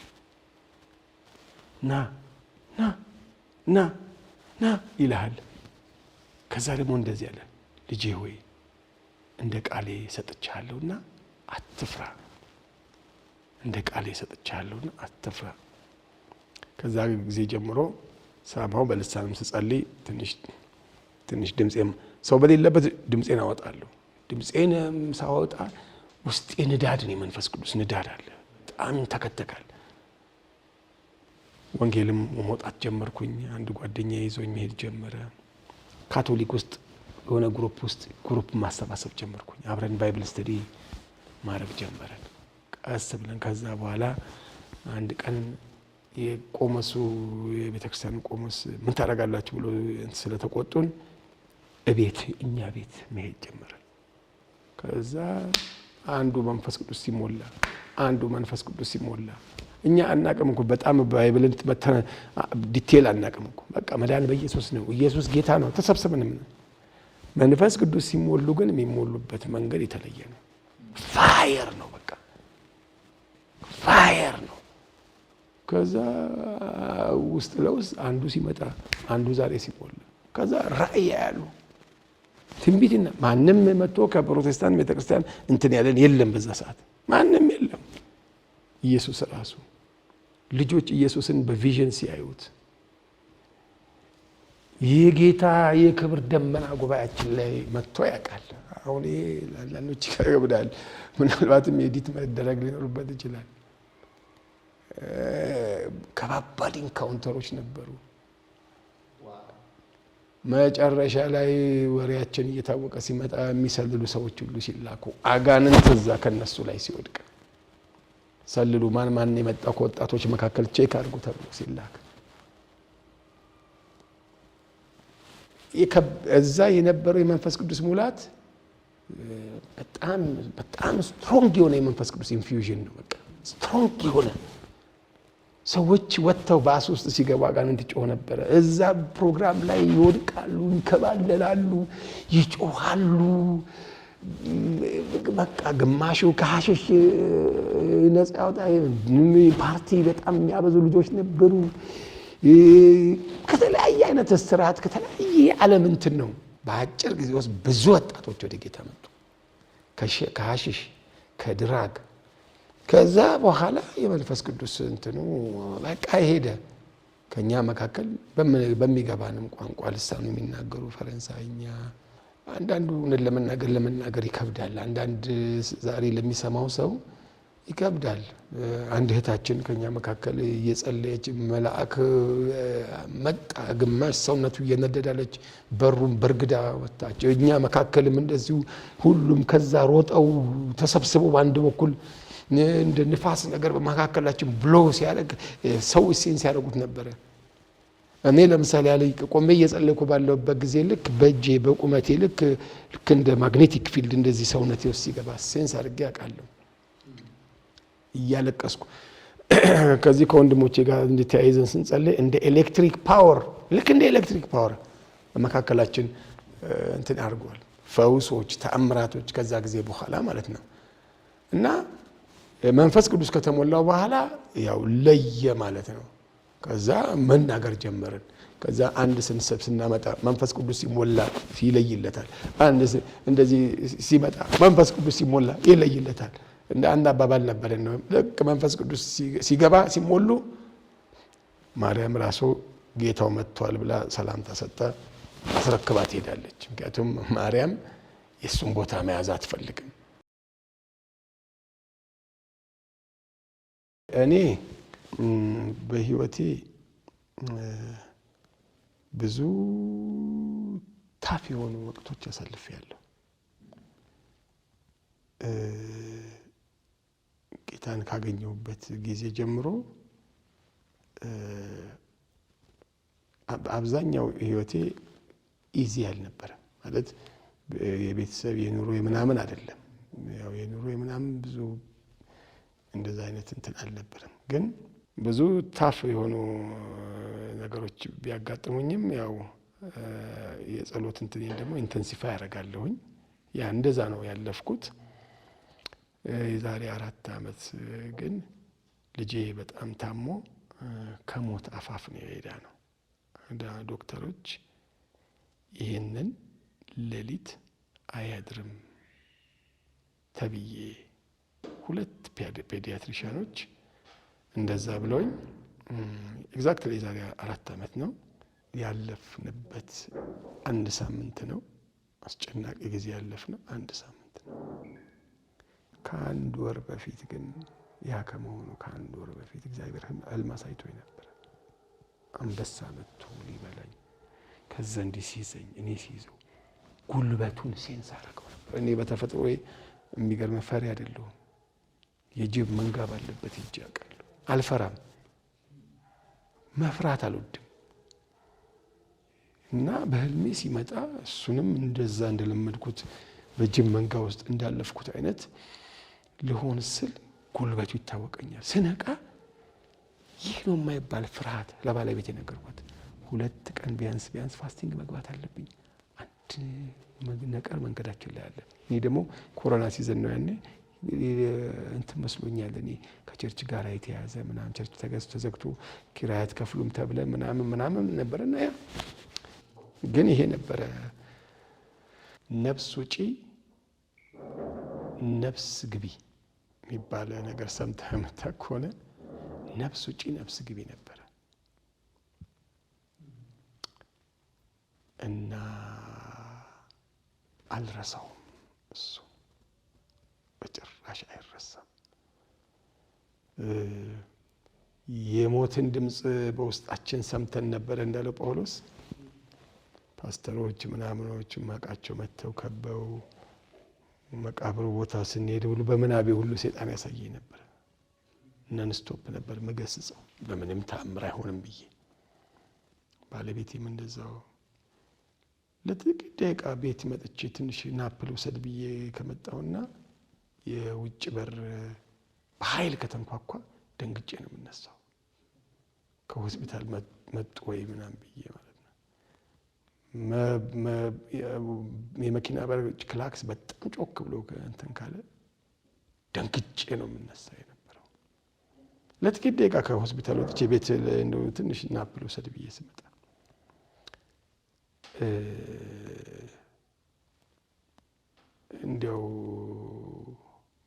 ና ና ና ና ይልሃል። ከዛ ደግሞ እንደዚህ አለ፣ ልጄ ሆይ እንደ ቃሌ ሰጥቻለሁና አትፍራ። እንደ ቃሌ ሰጥቻለሁና አትፍራ። ከዛ ጊዜ ጀምሮ ሰማው በልሳንም ስጸልይ ትንሽ ድምጼም ሰው በሌለበት ድምጼን አወጣለሁ። ድምጼንም ሳወጣ ውስጤ ንዳድ ነው፣ የመንፈስ ቅዱስ ንዳድ አለ። በጣም ተከተካል። ወንጌልም መውጣት ጀመርኩኝ። አንድ ጓደኛዬ ይዞኝ መሄድ ጀመረ። ካቶሊክ ውስጥ የሆነ ግሩፕ ማሰባሰብ ጀመርኩኝ። አብረን ባይብል ስተዲ ማድረግ ጀመረን ቀስ ብለን። ከዛ በኋላ አንድ ቀን የቆመሱ የቤተክርስቲያን ቆመስ ምን ታደርጋላችሁ ብሎ ስለተቆጡን እኛ ቤት መሄድ ጀመረን። ከዛ አንዱ መንፈስ ቅዱስ ሲሞላ እኛ አናቀም እኮ በጣም ባይብልን ዲቴል አናቀም እኮ። በቃ መዳን በኢየሱስ ነው፣ ኢየሱስ ጌታ ነው። ተሰብስበንም መንፈስ ቅዱስ ሲሞሉ ግን የሚሞሉበት መንገድ የተለየ ነው። ፋየር ነው፣ በቃ ፋየር ነው። ከዛ ውስጥ ለውስጥ አንዱ ሲመጣ አንዱ ዛሬ ሲሞላ ከዛ ራእይ ያሉ ትንቢትና ማንም መጥቶ ከፕሮቴስታንት ቤተክርስቲያን እንትን ያለን የለም። በዛ ሰዓት ማንም የለም። ኢየሱስ ራሱ ልጆች ኢየሱስን በቪዥን ሲያዩት የጌታ የክብር ደመና ጉባኤያችን ላይ መጥቶ ያውቃል። አሁን ለአንዳንዶች ይከብዳል። ምናልባትም ኤዲት መደረግ ሊኖርበት ይችላል። ከባባድ ኢንካውንተሮች ነበሩ። መጨረሻ ላይ ወሬያችን እየታወቀ ሲመጣ የሚሰልሉ ሰዎች ሁሉ ሲላኩ አጋንንት እዛ ከነሱ ላይ ሲወድቅ ሰልሉ ማን የመጣው ከወጣቶች መካከል ቼክ አድርጉ ተብሎ ሲላክ እዛ የነበረው የመንፈስ ቅዱስ ሙላት በጣም ስትሮንግ የሆነ የመንፈስ ቅዱስ ኢንፊውዥን ነው። በቃ ስትሮንግ የሆነ ሰዎች ወጥተው ባስ ውስጥ ሲገቡ አጋንንት ይጮህ ነበረ። እዛ ፕሮግራም ላይ ይወድቃሉ፣ ይከባለላሉ፣ ይጮሃሉ። በቃ ግማሹ ከሐሽሽ ነፃ ያወጣ ፓርቲ በጣም የሚያበዙ ልጆች ነበሩ። ከተለያየ አይነት እስራት ከተለያየ ዓለም እንትን ነው። በአጭር ጊዜ ውስጥ ብዙ ወጣቶች ወደ ጌታ መጡ። ከሐሽሽ ከድራግ ከዛ በኋላ የመንፈስ ቅዱስ እንትኑ በቃ ሄደ። ከኛ መካከል በሚገባንም ቋንቋ ልሳኑ የሚናገሩ ፈረንሳይኛ አንዳንዱ ለመናገር ይከብዳል። አንዳንድ ዛሬ ለሚሰማው ሰው ይከብዳል። አንድ እህታችን ከኛ መካከል እየጸለየች መልአክ መጣ። ግማሽ ሰውነቱ እየነደዳለች በሩን በርግዳ ወጣች። እኛ መካከልም እንደዚሁ ሁሉም ከዛ ሮጠው ተሰብስበው በአንድ በኩል እንደ ንፋስ ነገር በመካከላችን ብሎ ሲያደርግ ሰው ሲን ሲያደርጉት ነበረ። እኔ ለምሳሌ ያለ ቆሜ እየጸለይኩ ባለውበት ጊዜ ልክ በእጄ በቁመቴ ልክ እንደ ማግኔቲክ ፊልድ እንደዚህ ሰውነቴ ውስጥ ሲገባ ሴንስ አድርጌ አውቃለሁ። እያለቀስኩ ከዚህ ከወንድሞቼ ጋር እንድትያይዘን ስንጸልይ እንደ ኤሌክትሪክ ፓወር ልክ እንደ ኤሌክትሪክ ፓወር በመካከላችን እንትን አድርጓል። ፈውሶች፣ ተአምራቶች ከዛ ጊዜ በኋላ ማለት ነው። እና መንፈስ ቅዱስ ከተሞላው በኋላ ያው ለየ ማለት ነው። ከዛ መናገር ጀመርን። ከዛ አንድ ስንሰብ ስናመጣ መንፈስ ቅዱስ ሲሞላ ይለይለታል። አንድ እንደዚህ ሲመጣ መንፈስ ቅዱስ ሲሞላ ይለይለታል። እንደ አንድ አባባል ነበር ነው። ልክ መንፈስ ቅዱስ ሲገባ ሲሞሉ ማርያም ራሱ ጌታው መጥቷል ብላ ሰላምታ ሰጣ አስረክባ ትሄዳለች። ምክንያቱም ማርያም የሱን ቦታ መያዝ አትፈልግም። እኔ በህይወቴ ብዙ ታፍ የሆኑ ወቅቶች አሳልፌያለሁ። ጌታን ካገኘሁበት ጊዜ ጀምሮ አብዛኛው ህይወቴ ኢዚ አልነበረም። ማለት የቤተሰብ የኑሮ የምናምን አይደለም። ያው የኑሮ የምናምን ብዙ እንደዛ አይነት እንትን አልነበረም። ግን ብዙ ታፍ የሆኑ ነገሮች ቢያጋጥሙኝም ያው የጸሎት እንትኔን ደግሞ ኢንተንሲፋይ ያደርጋለሁኝ። ያ እንደዛ ነው ያለፍኩት። የዛሬ 4 ዓመት ግን ልጄ በጣም ታሞ ከሞት አፋፍ ነው የሄዳ ነው። ዶክተሮች ይህንን ሌሊት አያድርም ተብዬ 2 ፔዲያትሪሻኖች እንደዛ ብለውኝ ኤግዛክትሊ የዛሬ 4 ዓመት ነው ያለፍንበት። 1 ሳምንት ነው አስጨናቂ ጊዜ ያለፍነው 1 ሳምንት ነው። ከ1 ወር በፊት ግን ያ ከመሆኑ ከ1 ወር በፊት እግዚአብሔር ህልም አሳይቶኝ ነበር። አንበሳ መጥቶ ሊበላኝ ከዛ እንዲህ ሲይዘኝ እኔ ሲይዘው ጉልበቱን ሴንስ አደረገው ነበር። እኔ በተፈጥሮዬ የሚገርም ፈሪ አይደለሁም። የጅብ መንጋ ባለበት ሂጄ አውቃለሁ። አልፈራም፣ መፍራት አልወድም። እና በህልሜ ሲመጣ እሱንም እንደዛ እንደለመድኩት በጅብ መንጋ ውስጥ እንዳለፍኩት አይነት ልሆን ስል ጉልበቱ ይታወቀኛል። ስነቃ ይህ ነው የማይባል ፍርሃት ለባለቤት የነገርኳት። 2 ቀን ቢያንስ ፋስቲንግ መግባት አለብኝ። አንድ ነገር መንገዳችን ላይ አለ። እኔ ደግሞ ኮሮና ሲዘን ነው ያኔ እንትን መስሎኛል። እኔ ከቸርች ጋር የተያዘ ምናምን ቸርች ተዘግቶ ኪራይ አትከፍሉም ተብለ ምናምን ነበርና ያ ግን ይሄ ነበረ። ነፍስ ውጪ ነፍስ ግቢ የሚባል ነገር ሰምተህ የምታውቅ ከሆነ ነፍስ ውጪ ነፍስ ግቢ ነበረ እና አልረሳውም። እሱ በጭራሽ አይረሳም። የሞትን ድምፅ በውስጣችን ሰምተን ነበር እንዳለው ጳውሎስ። ፓስተሮች ምናምኖች ማቃቸው መተው ከበው መቃብሩ ቦታ ስንሄድ ሁሉ በመናቤ ሁሉ ሰይጣን ያሳየኝ ነበር። ነን ስቶፕ ነበር መገስጸው በምንም ተአምር አይሆንም ብዬ። ባለቤቴም እንደዛው ለጥቂት ደቂቃ ቤት መጥቼ ትንሽ ናፕል ውሰድ ብዬ ከመጣውና የውጭ በር በኃይል ከተንኳኳ ደንግጬ ነው የምነሳው። ከሆስፒታል መጡ ወይ ምናምን ብዬ ማለት ነው። የመኪና በር ክላክስ በጣም ጮክ ብሎ እንትን ካለ ደንግጬ ነው የምነሳ የነበረው። ለጥቂት ደቂቃ ከሆስፒታል ወጥቼ ቤት እንደው ትንሽ ናፕል ውሰድ ብዬ ስመጣ እንዲያው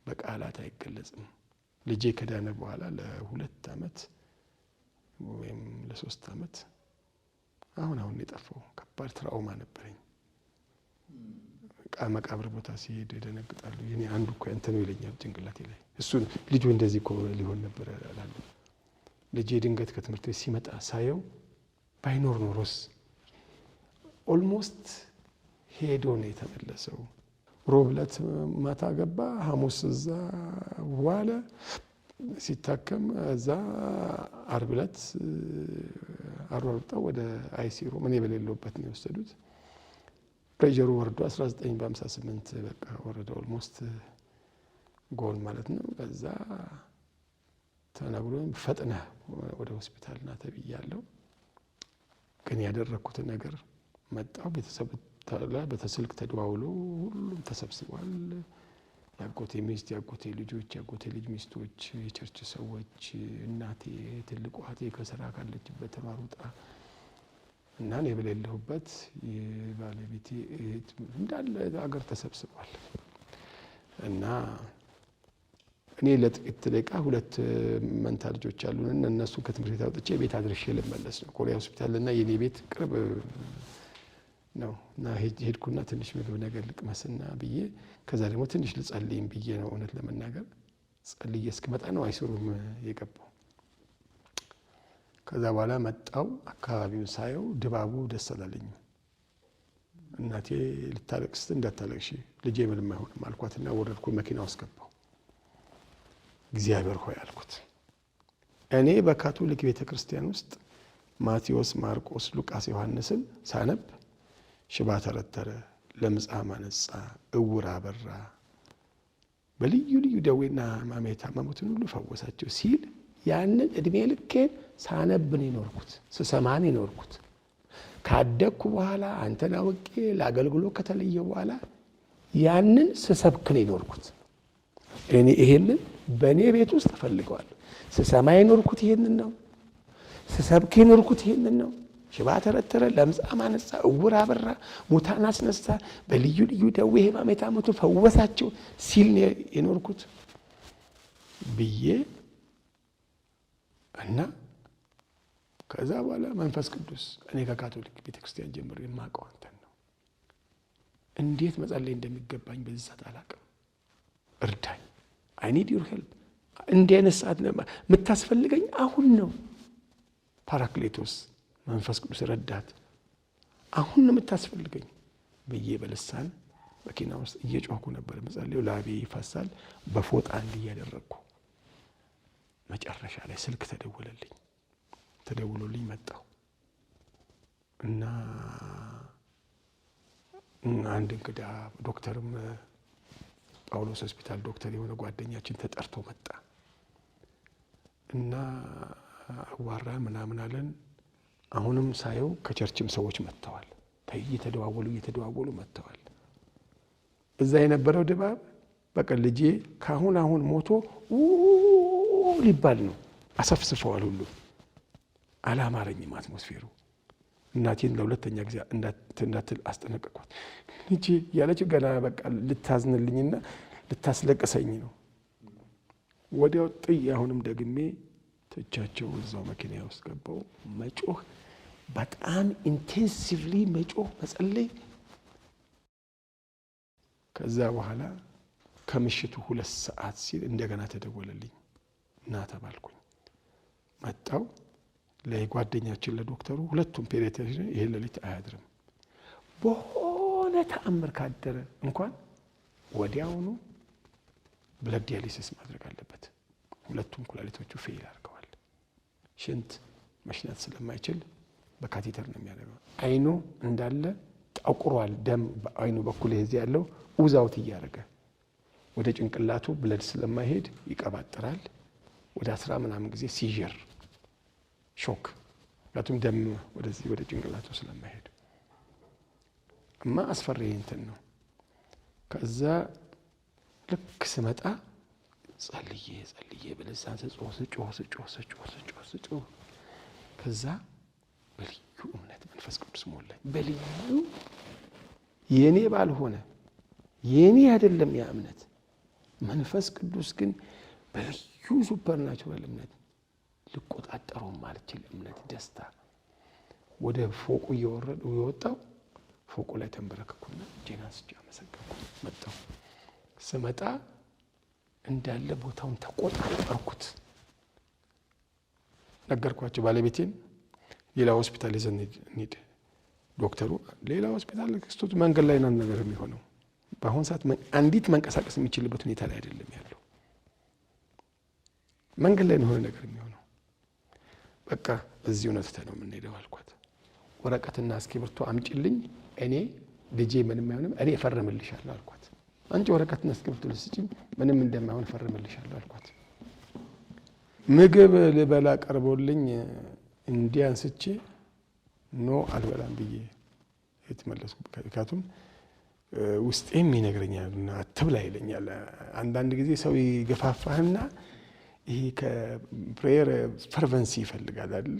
በቃላት አይገለጽም። ልጄ ከዳነ በኋላ ለ2 ዓመት ወይም ለ3 ዓመት አሁን የጠፋው ከባድ ትራውማ ነበረኝ። መቃብር ቦታ ሲሄድ ደነግጣሉ። የኔ አንዱ እኮ እንትን ነው ይለኛል ጭንቅላቴ ላይ። እሱን ልጁ እንደዚህ እኮ ሊሆን ነበር አላለ። ልጄ ድንገት ከትምህርት ቤት ሲመጣ ሳየው ባይኖር ኖሮስ ኦልሞስት ሄዶ ነው የተመለሰው። ሮብ ዕለት ማታ ገባ፣ ሐሙስ እዛ ዋለ ሲታከም፣ እዛ ዓርብ ዕለት አሯሩጠው ወደ አይሲዩ እኔ በሌለውበት ነው የወሰዱት። ፕሬሸሩ ወርዶ 19 በ58 በቃ ወረደ። ኦልሞስት ጎል ማለት ነው። ከዛ ተነግሮኝ ፈጥነህ ወደ ሆስፒታል ና ተብያለሁ። ግን ያደረኩት ነገር መጣው። ቤተሰብ በስልክ ተደዋውሎ ሁሉም ተሰብስቧል። ያጎቴ ሚስት፣ ያጎቴ ልጆች፣ ያጎቴ ልጅ ሚስቶች፣ የቸርች ሰዎች፣ እናቴ፣ ትልቁ እህቴ ከስራ ካለችበት ተሯሩጣ እና እኔ በሌለሁበት የባለቤቴ እህት እንዳለ አገር ተሰብስቧል። እና እኔ ለጥቂት ደቂቃ 2 መንታ ልጆች አሉን። እነሱ ከትምህርት ቤት አውጥቼ ቤት አድርሼ ልመለስ ነው። ኮሪያ ሆስፒታል እና የኔ ቤት ቅርብ ነው። እና ሄድኩና ትንሽ ምግብ ነገር ልቅመስና ብዬ ከዛ ደግሞ ትንሽ ልጸልይም ብዬ ነው። እውነት ለመናገር ጸልዬ እስክመጣ ነው አይሱሩም የገባው። ከዛ በኋላ መጣው። አካባቢውን ሳየው ድባቡ ደስ አላለኝም። እናቴ ልታለቅስ እንዳታለቅሽ ልጄ ምንም አይሆንም አልኳትና ወረድኩ። መኪና ውስጥ ገባው። እግዚአብሔር ሆይ አልኩት፣ እኔ በካቶሊክ ቤተክርስቲያን ውስጥ ማቴዎስ፣ ማርቆስ፣ ሉቃስ፣ ዮሐንስን ሳነብ ሽባ ተረተረ፣ ለምጻም አነጻ፣ እውር አበራ፣ በልዩ ልዩ ደዌና ሕማም የታመሙትን ሁሉ ፈወሳቸው ሲል ያንን እድሜ ልኬን ሳነብን የኖርኩት ስሰማን የኖርኩት። ካደግኩ በኋላ አንተን አውቄ ለአገልግሎት ከተለየ በኋላ ያንን ስሰብክን የኖርኩት። እኔ ይሄንን በእኔ ቤት ውስጥ እፈልገዋለሁ። ስሰማ የኖርኩት ይሄንን ነው። ስሰብክ የኖርኩት ይሄንን ነው። ሽባ ተረተረ፣ ለምጻም አነጻ፣ እውር አበራ፣ ሙታን አስነሳ፣ በልዩ ልዩ ደዌ ሕማም የታመሙትን ፈወሳቸው ሲል የኖርኩት ብዬ እና ከዛ በኋላ መንፈስ ቅዱስ እኔ ከካቶሊክ ቤተክርስቲያን ጀምሮ የማውቀው አንተን ነው። እንዴት መጸለይ እንደሚገባኝ በዚህ ሰዓት አላውቅም። እርዳኝ። አይ ኒድ ዩር ሄልፕ። እንዲህ አይነት ሰዓት የምታስፈልገኝ አሁን ነው። ፓራክሌቶስ መንፈስ ቅዱስ ረዳት አሁን ነው የምታስፈልገኝ ብዬ በልሳን መኪና ውስጥ እየጮህኩ ነበር መጸለዩ። ላቤ ይፈሳል። በፎጣ እንዲያደረግኩ መጨረሻ ላይ ስልክ ተደውሎልኝ መጣሁ እና አንድ እንግዳ ዶክተርም ጳውሎስ ሆስፒታል ዶክተር የሆነ ጓደኛችን ተጠርቶ መጣ እና አዋራ ምናምን አለን። አሁንም ሳየው ከቸርችም ሰዎች መጥተዋል። እየተደዋወሉ መጥተዋል። እዛ የነበረው ድባብ በቃ ልጄ ካሁን ሞቶ ሊባል ነው። አሰፍስፈዋል ሁሉ። አላማረኝም አትሞስፌሩ። እናቴን ለሁለተኛ ጊዜ እንዳትል አስጠነቀቅኳት። ልጄ ያለችው ገና በቃ ልታዝንልኝና ልታስለቅሰኝ ነው። ወዲያው ጥዬ አሁንም ደግሜ ትቻቸው እዛው መኪና ውስጥ ገባው። መጮህ በጣም ኢንቴንሲቭሊ መጸለይ። ከዛ በኋላ ከምሽቱ 2 ሰዓት ሲል እንደገና ተደወለልኝ እና ተባልኩኝ። መጣው ለጓደኛችን ለዶክተሩ ሁለቱም ፔዲያትሪሽን ይሄ ሌሊት አያድርም። በሆነ ተአምር ካደረ እንኳን ወዲያውኑ ብለድ ዲያሊሲስ ማድረግ አለበት። ሁለቱም ኩላሊቶቹ ፌል አድርገዋል። ሽንት መሽናት ስለማይችል በካቴተር ነው የሚያደርገው። አይኑ እንዳለ ጠቁሯል። ደም በአይኑ በኩል ይሄ ያለው ኡዛውት እያደረገ ወደ ጭንቅላቱ ብለድ ስለማይሄድ ይቀባጥራል። ወደ 10 ምናምን ጊዜ ሲጀር ሾክ፣ ምክንያቱም ደም ወደዚህ ወደ ጭንቅላቱ ስለማይሄድ እማ አስፈሪ እንትን ነው። ከዛ ልክ ስመጣ ጸልዬ በልሳን ስጮህ ከዛ በልዩ እምነት መንፈስ ቅዱስ ሞላኝ። በልዩ የኔ ባልሆነ የኔ አይደለም ያ እምነት፣ መንፈስ ቅዱስ ግን በልዩ ሱፐርናቹራል እምነት ልቆጣጠረው ማልችል እምነት፣ ደስታ ወደ ፎቁ የወጣው ፎቁ ላይ ተንበረከኩና እጄን አንስቼ አመሰገንኩ። መጣሁ። ስመጣ እንዳለ ቦታውን ተቆጣጠርኩት። ነገርኳቸው ባለቤቴን። ሌላ ሆስፒታል ይዘን እንሂድ። ዶክተሩ ሌላ ሆስፒታል ክስቶት መንገድ ላይ ነው ነገር የሚሆነው። በአሁን ሰዓት አንዲት መንቀሳቀስ የሚችልበት ሁኔታ ላይ አይደለም ያለው። መንገድ ላይ ነው ነገር የሚሆነው። በቃ በዚህ እውነት ነው የምንሄደው አልኳት። ወረቀትና እስክሪብቶ አምጪልኝ፣ እኔ ልጄ ምንም አይሆንም፣ እኔ እፈርምልሻለሁ አልኳት። አንቺ ወረቀትና እስክሪብቶ ልስጪኝ፣ ምንም እንደማይሆን እፈርምልሻለሁ አልኳት። ምግብ ልበላ ቀርቦልኝ እንዲህ አንስቼ ኖ አልበላም ብዬ የተመለስኩ። ምክንያቱም ውስጤም ይነግረኛል አትብላ ይለኛል። አንዳንድ ጊዜ ሰው ይገፋፋህና ይሄ ከፕሬየር ፈርቨንሲ ይፈልጋል አይደል?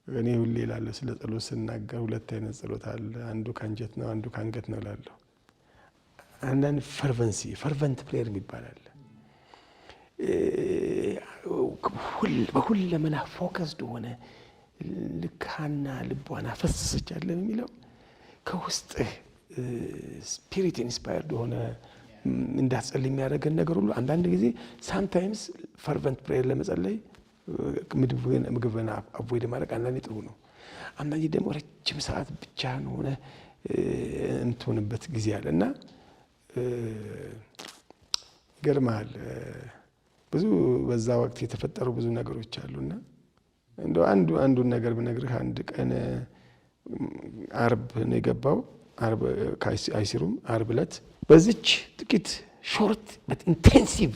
እኔ ሁሌ እላለሁ ስለ ጸሎት ስናገር 2 አይነት ጸሎት አለ። አንዱ ከአንጀት ነው፣ አንዱ ከአንገት ነው እላለሁ። አንዳንድ ፈርቨንት ፕሬየር ይባላል። በሁለመና ፎከስድ ሆነ ልክ ሐና ልቧን አፈሰሰች አለ የሚለው ከውስጥህ ስፒሪት ኢንስፓየርድ ሆነ እንዳትጸልይ የሚያደርገን ነገር ሁሉ አንዳንድ ጊዜ ሳምታይምስ ፈርቨንት ፕሬየር ለመጸለይ ምግብን አቮይድ ማድረግ አንዳንዴ ጥሩ ነው። አንዳንዴ ደግሞ ረጅም ሰዓት ብቻህን ሆነ የምትሆንበት ጊዜ አለ እና ይገርምሃል ብዙ በዛ ወቅት የተፈጠሩ ብዙ ነገሮች አሉና እንደው አንዱን ነገር ብነግርህ አንድ ቀን አርብ ነው የገባው። አርብ አይሲሩም አርብ ዕለት በዚች ጥቂት ሾርት በት ኢንቴንሲቭ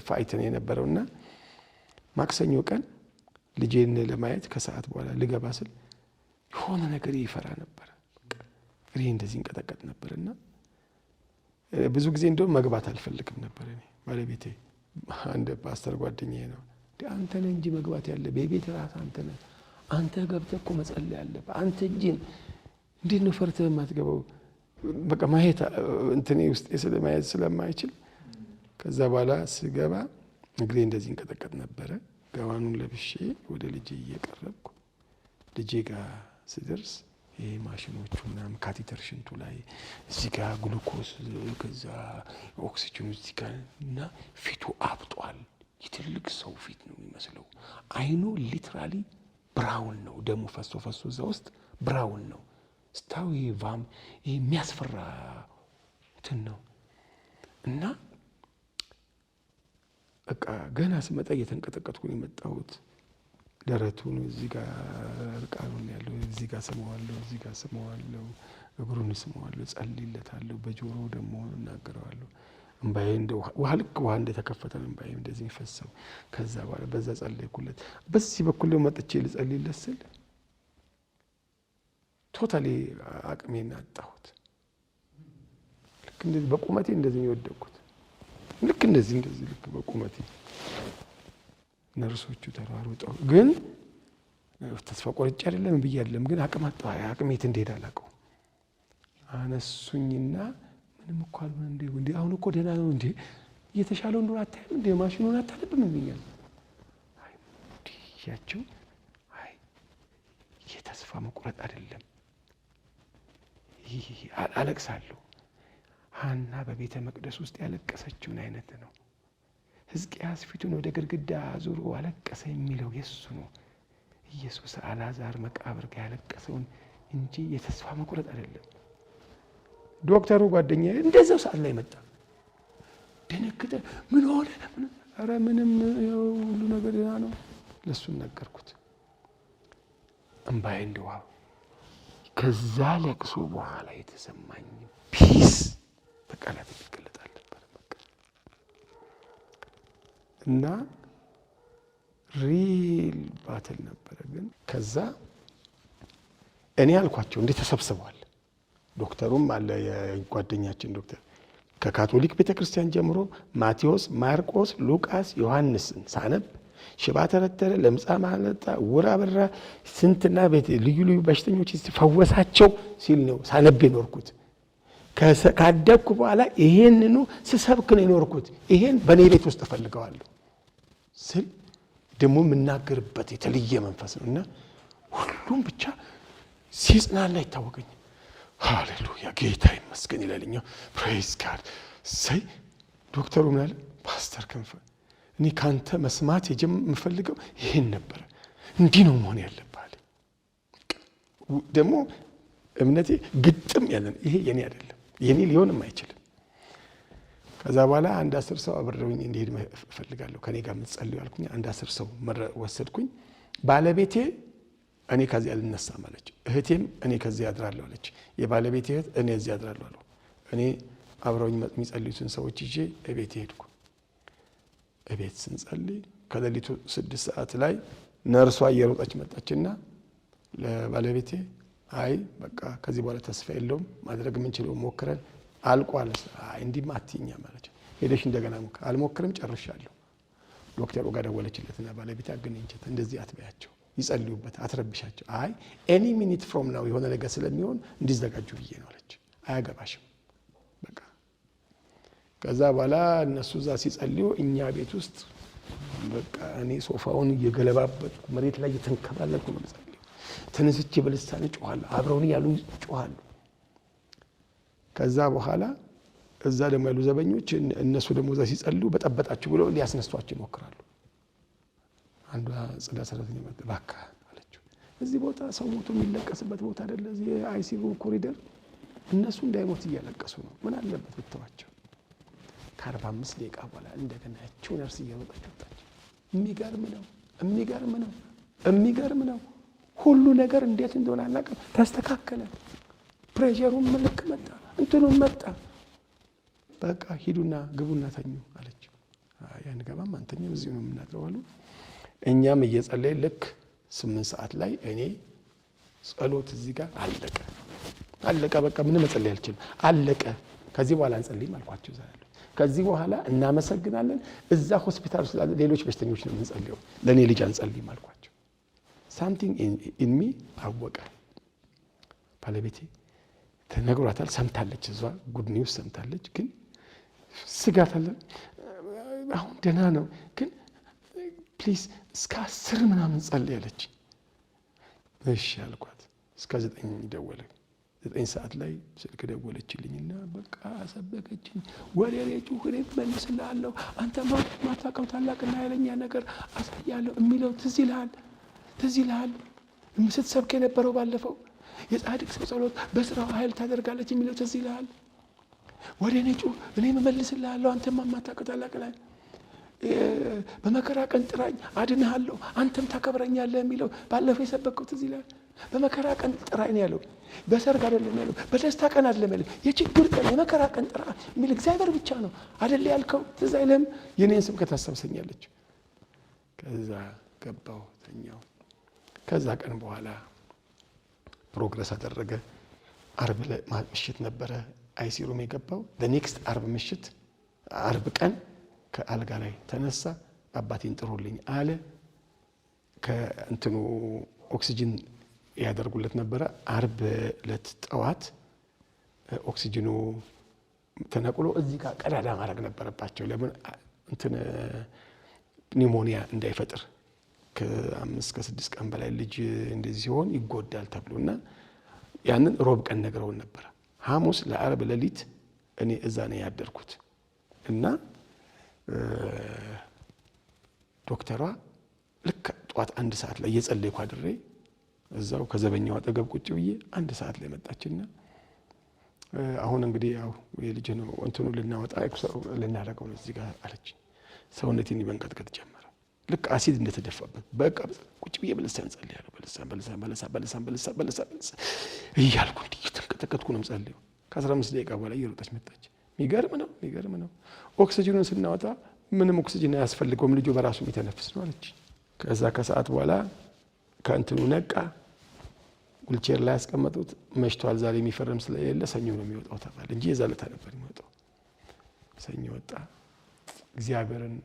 ፋይት ነው የነበረውና ማክሰኞ ቀን ልጄን ለማየት ከሰዓት በኋላ ልገባ ስል የሆነ ነገር ይፈራ ነበር። እግሬ እንደዚህ እንቀጠቀጥ ነበርና ብዙ ጊዜ እንደውም መግባት አልፈልግም ነበር። እኔ ባለቤቴ አንድ ፓስተር ጓደኛዬ ነው አንተ ነህ እንጂ መግባት ያለ በቤት ራስ አንተ ነህ፣ አንተ ገብተህ እኮ መጸለይ አለብህ፣ አንተ እጂን እንዴት ነው ፈርተህ የማትገባው? በቃ ማየት እንትኔ ውስጥ ስለማየት ስለማይችል ከዛ በኋላ ስገባ እግሬ እንደዚህ እንቀጠቀጥ ነበረ። ጋዋኑን ለብሼ ወደ ልጄ እየቀረብኩ ልጄ ጋር ስደርስ ይሄ ማሽኖቹ ምናምን ካቴተር ሽንቱ ላይ እዚህ ጋር ግሉኮስ ከዛ ኦክሲጅኑ እዚህ ጋር እና ፊቱ አብጧል። የትልቅ ሰው ፊት ነው የሚመስለው። አይኑ ሊትራሊ ብራውን ነው። ደሙ ፈሶ እዛ ውስጥ ብራውን ነው። ስታዊ ቫም የሚያስፈራ እንትን ነው እና በቃ ገና ስመጣ እየተንቀጠቀጥኩ ነው የመጣሁት። ደረቱን እዚህ ጋር እርቃኑን ያለው እዚህ ጋር ስመዋለሁ፣ እዚህ ጋር ስመዋለሁ፣ እግሩን ስመዋለሁ፣ ጸልይለታለሁ፣ በጆሮው ደግሞ እናገረዋለሁ። እንባዬ እንደ ውሃ ልክ ውሃ እንደተከፈተ ነው እንባዬ እንደዚህ የሚፈሰው። ከዛ በኋላ በዛ ጸለይኩለት። በዚህ በኩል ደግሞ መጥቼ ልጸልይለት ስል ቶታሊ አቅሜን አጣሁት። ልክ እንደዚህ በቁመቴ እንደዚህ የወደቅኩት ልክ እንደዚህ ልክ በቁመቴ ነርሶቹ ተሯሩጠው ግን ተስፋ ቆርጬ አይደለም ብዬ አይደለም ግን አቅም አጣሁ። አቅሜት እንደሄደ አላውቀውም። አነሱኝና ምንም እኮ አልሆነ እንዴ አሁን እኮ ደህና ነው እንዴ እየተሻለው እንደሆነ አታይም እንዴ ማሽኑን አታነብም እንዴኛል። አይ ያቸው አይ የተስፋ መቁረጥ አይደለም ይሄ አለቅሳለሁ። ሐና በቤተ መቅደስ ውስጥ ያለቀሰችውን አይነት ነው። ሕዝቅያስ ፊቱን ወደ ግድግዳ ዞሮ አለቀሰ የሚለው የሱ ነው። ኢየሱስ አልዓዛር መቃብር ጋር ያለቀሰውን እንጂ የተስፋ መቁረጥ አይደለም። ዶክተሩ ጓደኛዬ እንደዛው ሰዓት ላይ መጣ። ደነገጠ። ምን ሆነ? ኧረ ምንም ሁሉ ነገር ደህና ነው። ለሱ ነገርኩት። እንባዬ እንደዋው ከዛ ለቅሶ በኋላ የተሰማኝ ፒስ በቃላት ይገለጥ አልነበረ በቃ እና ሪል ባትል ነበረ። ግን ከዛ እኔ አልኳቸው እንዴ ተሰብስበዋል። ዶክተሩም አለ የጓደኛችን ዶክተር ከካቶሊክ ቤተክርስቲያን ጀምሮ ማቴዎስ፣ ማርቆስ፣ ሉቃስ፣ ዮሐንስን ሳነብ ሽባ ተረተረ፣ ለምጻም አለጣ፣ ውራ በራ፣ ስንትና ቤት ልዩ ልዩ በሽተኞች ሲፈወሳቸው ሲል ነው ሳነብ የኖርኩት። ካደግኩ በኋላ ይሄንኑ ስሰብክ ነው የኖርኩት። ይሄን በኔ ቤት ውስጥ እፈልገዋለሁ ስል ደግሞ የምናገርበት የተለየ መንፈስ ነውና ሁሉም ብቻ ሲጽናና ይታወቀኝ። ሃሌሉያ ጌታ ይመስገን ይላልኛው ፕሬዝ ጋድ ሳይ ዶክተሩ ምን አለ ፓስተር ክንፈ እኔ ካንተ መስማት የምፈልገው ይሄን ነበር። እንዲህ ነው መሆን ያለበት። ደግሞ እምነቴ ግጥም ያለ ይሄ የኔ አይደለም፣ የኔ ሊሆንም አይችልም። ከዛ በኋላ አንድ 10 ሰው አብረውኝ እንዲሄድ እፈልጋለሁ ከኔ ጋር የምትጸልዩ አልኩኝ። አንድ 10 ሰው ወሰድኩኝ። ባለቤቴ እኔ ከዚህ አልነሳም አለች። እህቴም እኔ ከዚህ አድራለሁ አለች። የባለቤቴ እህት እኔ እዚህ አድራለሁ አሉ። እኔ አብረውኝ የሚጸልዩትን ሰዎች ይዤ እቤቴ ሄድኩ። እቤት ስንጸልይ ከሌሊቱ 6 ሰዓት ላይ ነርሷ እየሮጠች መጣችና ለባለቤቴ አይ በቃ ከዚህ በኋላ ተስፋ የለውም ማድረግ የምንችለው ሞክረን አልቋል። አይ እንዲህማ አትይኛ ማለት ሄደሽ እንደገና ሞክር። አልሞክርም ጨርሻለሁ። ዶክተሩ ጋር ደወለችለትና ባለቤቴ አገናኘቻት። እንደዚህ አትበያቸው ይጸልዩበት አትረብሻቸው። አይ ኤኒ ሚኒት ፍሮም ናው የሆነ ነገር ስለሚሆን እንዲዘጋጁ ብዬ ነው አለች። አያገባሽም በቃ። ከዛ በኋላ እነሱ እዛ ሲጸልዩ እኛ ቤት ውስጥ በቃ እኔ ሶፋውን እየገለባበጥኩ መሬት ላይ እየተንከባለልኩ ነው የምጸልየው። ተነስቼ በልሳን እጮሃለሁ፣ አብረውኝ ያሉ ይጮሃሉ። ከዛ በኋላ እዛ ደግሞ ያሉ ዘበኞች እነሱ ደግሞ እዛ ሲጸልዩ በጠበጣችሁ ብለው ሊያስነሷቸው ይሞክራሉ። አንዷ ጽዳ ሰራተኛ መጣ ባካ አለችው። እዚህ ቦታ ሰው ሞቶ የሚለቀስበት ቦታ አይደለ? እዚህ አይሲዩ ኮሪደር እነሱ እንዳይሞት እያለቀሱ ነው። ምን አለበት ብትዋቸው? ከ45 ደቂቃ በኋላ እንደገና ያቺው ነርስ እየመጣች ወጣች። የሚገርም ነው። ሁሉ ነገር እንዴት እንደሆነ አላውቅም። ተስተካከለ። ፕሬሸሩን መልክ መጣ፣ እንትኑን መጣ። በቃ ሂዱና ግቡና ተኙ አለች። ያን ገባም አንተኛም እዚሁ ነው የምናድረው አሉ። እኛም እየጸለይን ልክ 8 ሰዓት ላይ እኔ ጸሎት እዚህ ጋር አለቀ። በቃ ምንም መጸለይ አልችልም። አለቀ። ከዚህ በኋላ አንጸልይም አልኳቸው። ዛሬ ከዚህ በኋላ እናመሰግናለን። እዛ ሆስፒታል ውስጥ ሌሎች በሽተኞች ነው የምንጸልየው፣ ለኔ ልጅ አንጸልይም አልኳቸው። ሳምቲንግ ኢን ሚ አወቀ። ባለቤቴ ተነግሯታል፣ ሰምታለች። እሷ ጉድ ኒውስ ሰምታለች። ግን ስጋት አለ። አሁን ደህና ነው ግን ፕሊዝ እስከ 10 ምናምን ጸልይ አለች። እሺ አልኳት። እስከ 9 ደወለ። 9 ሰዓት ላይ ስልክ ደወለችልኝና በቃ ሰበከችኝ። ወደ ሬቱ ሁኔ መልስልሃለሁ፣ አንተ ማታውቀው ታላቅና ኃይለኛ ነገር አሳያለሁ የሚለው ትዝ ይልሃል ስትሰብክ የነበረው ባለፈው የጻድቅ ሰው ጸሎት በስራው ኃይል ታደርጋለች የሚለው ትዝ ይልሃል። ወደ እኔ ጩህ፣ እኔ እመልስልሃለሁ፣ አንተ ማታውቀው ታላቅ ላይ በመከራ ቀን ጥራኝ አድንሃለሁ፣ አንተም ታከብረኛለህ የሚለው ባለፈው የሰበከው ትዝ ይልሃል። በመከራ ቀን ጥራኝ ነው ያለው። በሰርግ አይደለም ያለው፣ በደስታ ቀን አይደለም ያለው። የችግር ቀን የመከራ ቀን ጥራ የሚል እግዚአብሔር ብቻ ነው አይደል ያልከው? ትዝ አይልም? የኔን ስብከት ታስታውሰኛለች። ከዛ ገባው ተኛው። ከዛ ቀን በኋላ ፕሮግረስ አደረገ። አርብ ምሽት ነበረ አይሲሩም የገባው። በኔክስት አርብ ቀን ከአልጋ ላይ ተነሳ። አባቴን ጥሩልኝ አለ። ከእንትኑ ኦክሲጅን ያደርጉለት ነበረ። አርብ ዕለት ጠዋት ኦክሲጅኑ ተነቅሎ እዚህ ጋር ቀዳዳ ማድረግ ነበረባቸው። ለምን እንትን ኒሞኒያ እንዳይፈጥር ከ5 እስከ 6 ቀን በላይ ልጅ እንደዚህ ሲሆን ይጎዳል ተብሎና ያንን ሮብ ቀን ነግረውን ነበር። ሐሙስ ለአርብ ሌሊት እኔ እዛ ነው ያደርኩት እና ዶክተሯ ልክ ጧት 1 ሰዓት ላይ እየጸለይኩ አድሬ እዛው ከዘበኛው አጠገብ ቁጭ ብዬ 1 ሰዓት ላይ መጣችና አሁን እንግዲህ ያው የልጅ ነው እንትኑ ልናወጣ ልናደርገው ነው እዚህ ጋር አለች። ሰውነቴን ይበንቀጥቀጥ ጀመረ። ልክ አሲድ እንደተደፋበት በቃ ቁጭ ብዬ በልሳን ጸልያለሁ። በልሳን እያልኩ እንዲህ ተንቀጠቀጥኩ ነው ጸልየው። ከ15 ደቂቃ በኋላ እየሮጠች መጣች። የሚገርም ነው። ኦክሲጅኑን ስናወጣ ምንም ኦክሲጅን አያስፈልገውም ልጁ በራሱ የሚተነፍስ ነው አለች። ከዛ ከሰዓት በኋላ ከእንትኑ ነቃ። ዊልቸር ላይ ያስቀመጡት። መሽቷል ዛሬ የሚፈርም ስለሌለ ሰኞ ነው የሚወጣው ተባለ እንጂ የዛ ዕለት ነበር የሚወጣው። ሰኞ ወጣ። እግዚአብሔርን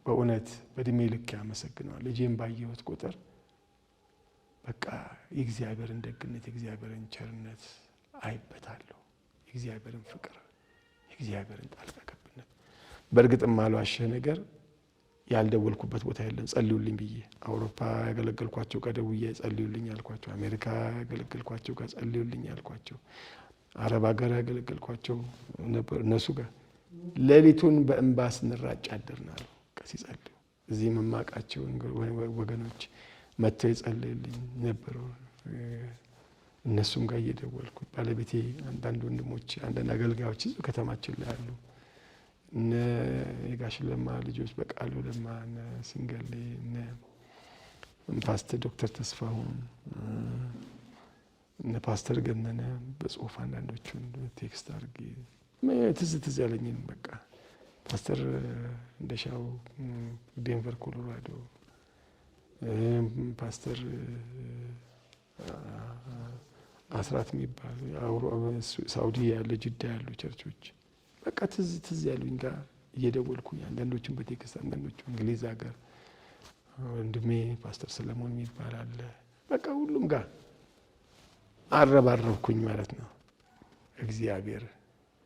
በእውነት በእድሜ ልክ ያመሰግነዋል። ልጄን ባየሁት ቁጥር በቃ የእግዚአብሔርን ደግነት የእግዚአብሔርን ቸርነት አይበታለሁ። የእግዚአብሔርን ፍቅር የእግዚአብሔርን ጣልቃ ገብነት። በእርግጥም አልዋሸህ ነገር ያልደወልኩበት ቦታ የለም ጸልዩልኝ ብዬ። አውሮፓ ያገለገልኳቸው ጋር ደውዬ ጸልዩልኝ ያልኳቸው፣ አሜሪካ ያገለገልኳቸው ጋር ጸልዩልኝ ያልኳቸው፣ አረብ ሀገር ያገለገልኳቸው ነበር። እነሱ ጋር ሌሊቱን በእንባ ስንራጭ አደርናል ሲጸልዩ። እዚህ መማቃቸው ወገኖች መጥተው ይጸልዩልኝ ነበር። እነሱም ጋር እየደወልኩ ባለቤቴ አንዳንድ ወንድሞች አንዳንድ አገልጋዮች እዚህ ከተማችን ላይ አሉ። እነ የጋሽ ለማ ልጆች በቃሉ ለማ፣ እነ ሲንገሌ፣ እነ ፓስተር ዶክተር ተስፋሁን፣ እነ ፓስተር ገነነ በጽሁፍ አንዳንዶቹን ቴክስት አድርጌ ትዝ ያለኝን በቃ ፓስተር እንደሻው ዴንቨር ኮሎራዶ፣ ፓስተር አስራት የሚባሉ ሳውዲ ያለ ጅዳ ያሉ ቸርቾች በቃ ትዝ ያሉኝ ጋር እየደወልኩኝ አንዳንዶቹን በቴክስት አንዳንዶቹ እንግሊዝ ሀገር ወንድሜ ፓስተር ሰለሞን የሚባል አለ። በቃ ሁሉም ጋር አረባረብኩኝ ማለት ነው። እግዚአብሔር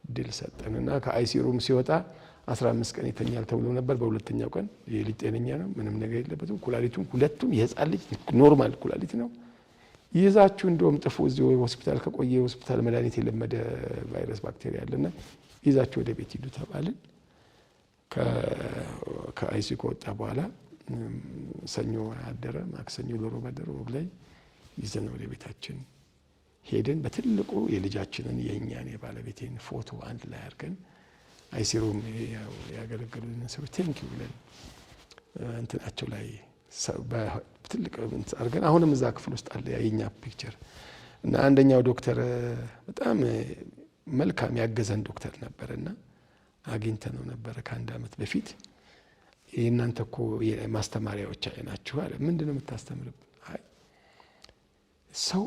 ድል ሰጠንና ከአይሲሩም ሲወጣ 15 ቀን ይተኛል ተብሎ ነበር። በሁለተኛው ቀን የልጅ ጤነኛ ነው፣ ምንም ነገር የለበትም። ኩላሊቱም ሁለቱም የህፃን ልጅ ኖርማል ኩላሊት ነው። ይዛችሁ እንደውም ጥፉ እዚህ ሆስፒታል ከቆየ ሆስፒታል መድኃኒት የለመደ ቫይረስ ባክቴሪያ አለና ይዛችሁ ወደ ቤት ሂዱ ተባልን። ከአይሲ ከወጣ በኋላ ሰኞ አደረ፣ ማክሰኞ ለሮብ አደረ። ሮብ ላይ ይዘን ወደ ቤታችን ሄደን በትልቁ የልጃችንን የእኛን የባለቤቴን ፎቶ አንድ ላይ አድርገን አይሲሩም ያገለገሉን ሰዎች ቴንኪው ብለን እንትናቸው ላይ በትልቅ አድርገን አሁንም እዛ ክፍል ውስጥ አለ የኛ ፒክቸር። እና አንደኛው ዶክተር በጣም መልካም ያገዘን ዶክተር ነበርና አግኝተነው ነበረ ከአንድ ዓመት በፊት። እናንተ እኮ የማስተማሪያዎች ናችሁ አለ። ምንድን ነው የምታስተምርብን? አይ ሰው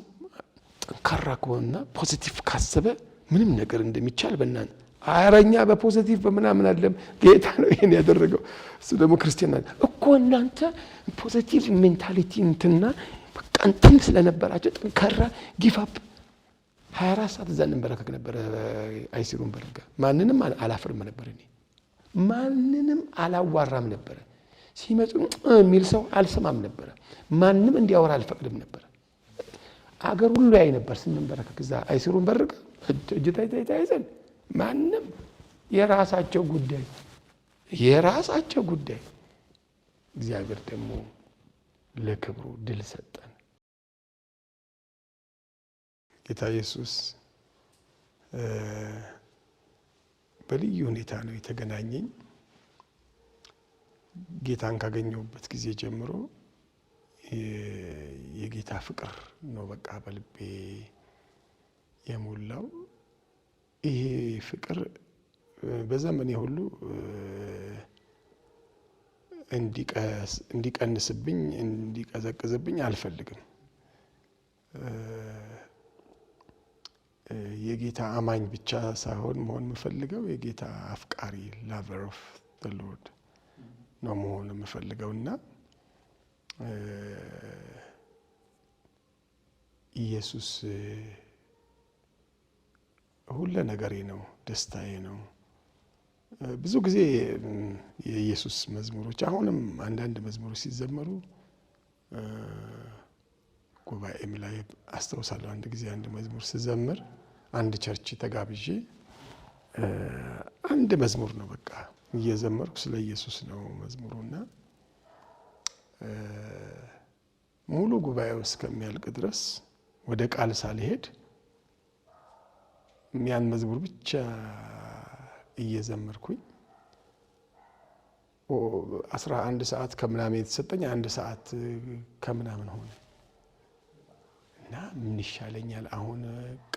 ጠንካራ ከሆነና ፖዚቲቭ ካሰበ ምንም ነገር እንደሚቻል በእናንተ አረኛ በፖዚቲቭ በምናምን አይደለም ጌታ ነው ይሄን ያደረገው። እሱ ደግሞ ክርስቲያን እኮ እናንተ ፖዚቲቭ ሜንታሊቲ እንትና በቃ እንትን ስለነበራችሁ ጠንካራ ጊፋፕ 24 ሰዓት እዛ እንበረከክ ነበር። አይሲሩን በረጋ ማንንም አላፍርም ነበር። እኔ ማንንም አላዋራም ነበር። ሲመጡ የሚል ሰው አልሰማም ነበር። ማንም እንዲያወራ አልፈቅድም ነበር። አገር ሁሉ ያይ ነበር ስንበረከክ እዛ አይሲሩን በረጋ እጅ ታይዘን ማንም የራሳቸው ጉዳይ። እግዚአብሔር ደግሞ ለክብሩ ድል ሰጠን። ጌታ ኢየሱስ በልዩ ሁኔታ ነው የተገናኘኝ። ጌታን ካገኘሁበት ጊዜ ጀምሮ የጌታ ፍቅር ነው በቃ በልቤ የሞላው። ይሄ ፍቅር በዘመኔ ሁሉ እንዲቀንስብኝ እንዲቀዘቅዝብኝ አልፈልግም። የጌታ አማኝ ብቻ ሳይሆን መሆን የምፈልገው የጌታ አፍቃሪ ላቨር ኦፍ ዘ ሎርድ ነው መሆን የምፈልገውና ኢየሱስ ሁሉ ነገሬ ነው፣ ደስታዬ ነው። ብዙ ጊዜ የኢየሱስ መዝሙሮች አሁንም አንዳንድ መዝሙሮች ሲዘመሩ ጉባኤም ላይ አስተውሳለሁ። አንድ ጊዜ አንድ መዝሙር ሲዘመር አንድ ቸርች ተጋብዤ አንድ መዝሙር ነው በቃ እየዘመርኩ ስለ ኢየሱስ ነው መዝሙሩና ሙሉ ጉባኤው እስከሚያልቅ ድረስ ወደ ቃል ሳልሄድ ያን መዝሙር ብቻ እየዘመርኩኝ 11 ሰዓት ከምናምን የተሰጠኝ 1 ሰዓት ከምናምን ሆነ እና ምን ይሻለኛል አሁን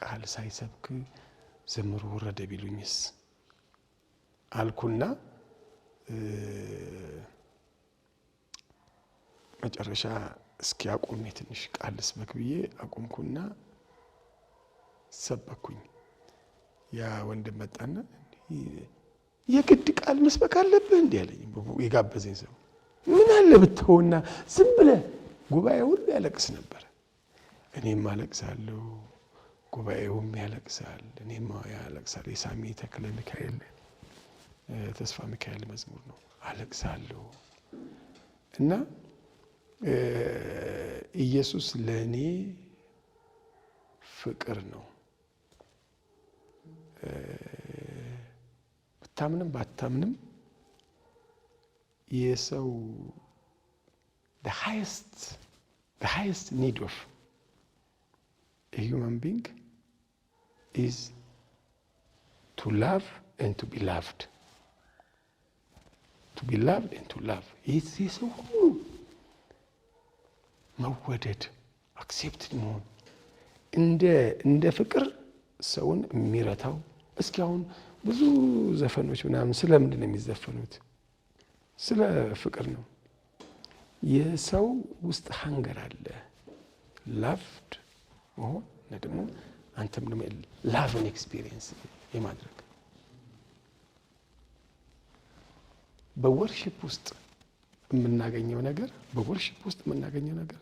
ቃል ሳይሰብክ ዘምሩ ወረደ ቢሉኝስ አልኩና መጨረሻ እስኪ አቆሜ ትንሽ ቃል ልስበክ ብዬ አቆምኩና ሰበኩኝ። ያ ወንድም መጣና የግድ ቃል መስበክ አለብህ እንዴ አለኝ። የጋበዘኝ ሰው ምን አለ ብትተውና ዝም ብለህ ጉባኤው ሁሉ ያለቅስ ነበር። እኔም አለቅሳለሁ፣ ጉባኤውም ያለቅሳል፣ እኔም ያለቅሳለሁ። የሳሚ ተክለ ሚካኤል ተስፋ ሚካኤል መዝሙር ነው። አለቅሳለሁ እና ኢየሱስ ለኔ ፍቅር ነው። ብታምንም ባታምንም የሰው the highest need of a human being is to love and to be loved. To be loved and to love. የሰው ሁሉ መወደድ አክሴፕትድ መሆን እንደ ፍቅር ሰውን የሚረታው። እስኪ አሁን ብዙ ዘፈኖች ምናምን ስለምንድን ነው የሚዘፈኑት? ስለ ፍቅር ነው። የሰው ውስጥ ሃንገር አለ ላቭድ መሆን እና ደግሞ አንተም ደግሞ ላቭን ኤክስፒሪየንስ የማድረግ በወርሺፕ ውስጥ የምናገኘው ነገር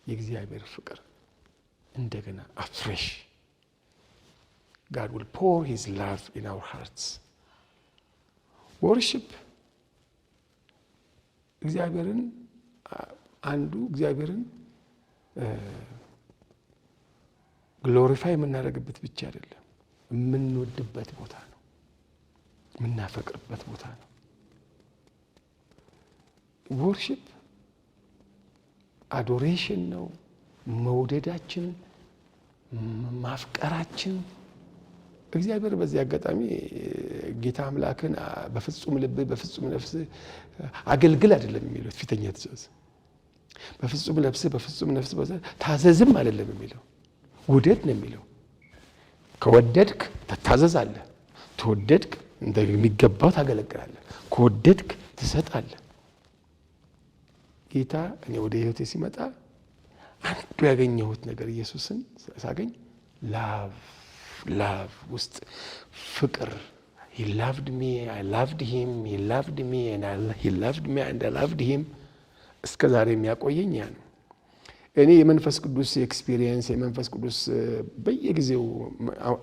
የእግዚአብሔር ፍቅር እንደገና አፍሬሽ God will pour his love in our hearts. Worship እግዚአብሔርን ግሎሪፋይ የምናደርግበት ብቻ አይደለም፣ የምንወድበት ቦታ ነው፣ የምናፈቅርበት ቦታ ነው። ወርሺፕ አዶሬሽን ነው፣ መውደዳችን፣ ማፍቀራችን። እግዚአብሔር በዚህ አጋጣሚ ጌታ አምላክን በፍጹም ልብ በፍጹም ነፍስ አገልግል አይደለም የሚለው ፊተኛ ትእዛዝ። በፍጹም ነፍስ በፍጹም ነፍስ ታዘዝም አይደለም የሚለው ውደድ ነው የሚለው። ከወደድክ ትታዘዛለህ፣ ተወደድክ እንደሚገባው ታገለግላለህ፣ ከወደድክ ትሰጣለህ። ጌታ እኔ ወደ ህይወቴ ሲመጣ አንዱ ያገኘሁት ነገር ኢየሱስን ሳገኝ ላቭ ውስጥ ፍቅር። he loved me, I loved him, he loved me and he loved me and I loved him። እስከ ዛሬ የሚያቆየኝ ያ ነው። እኔ የመንፈስ ቅዱስ ኤክስፒሪየንስ የመንፈስ ቅዱስ በየጊዜው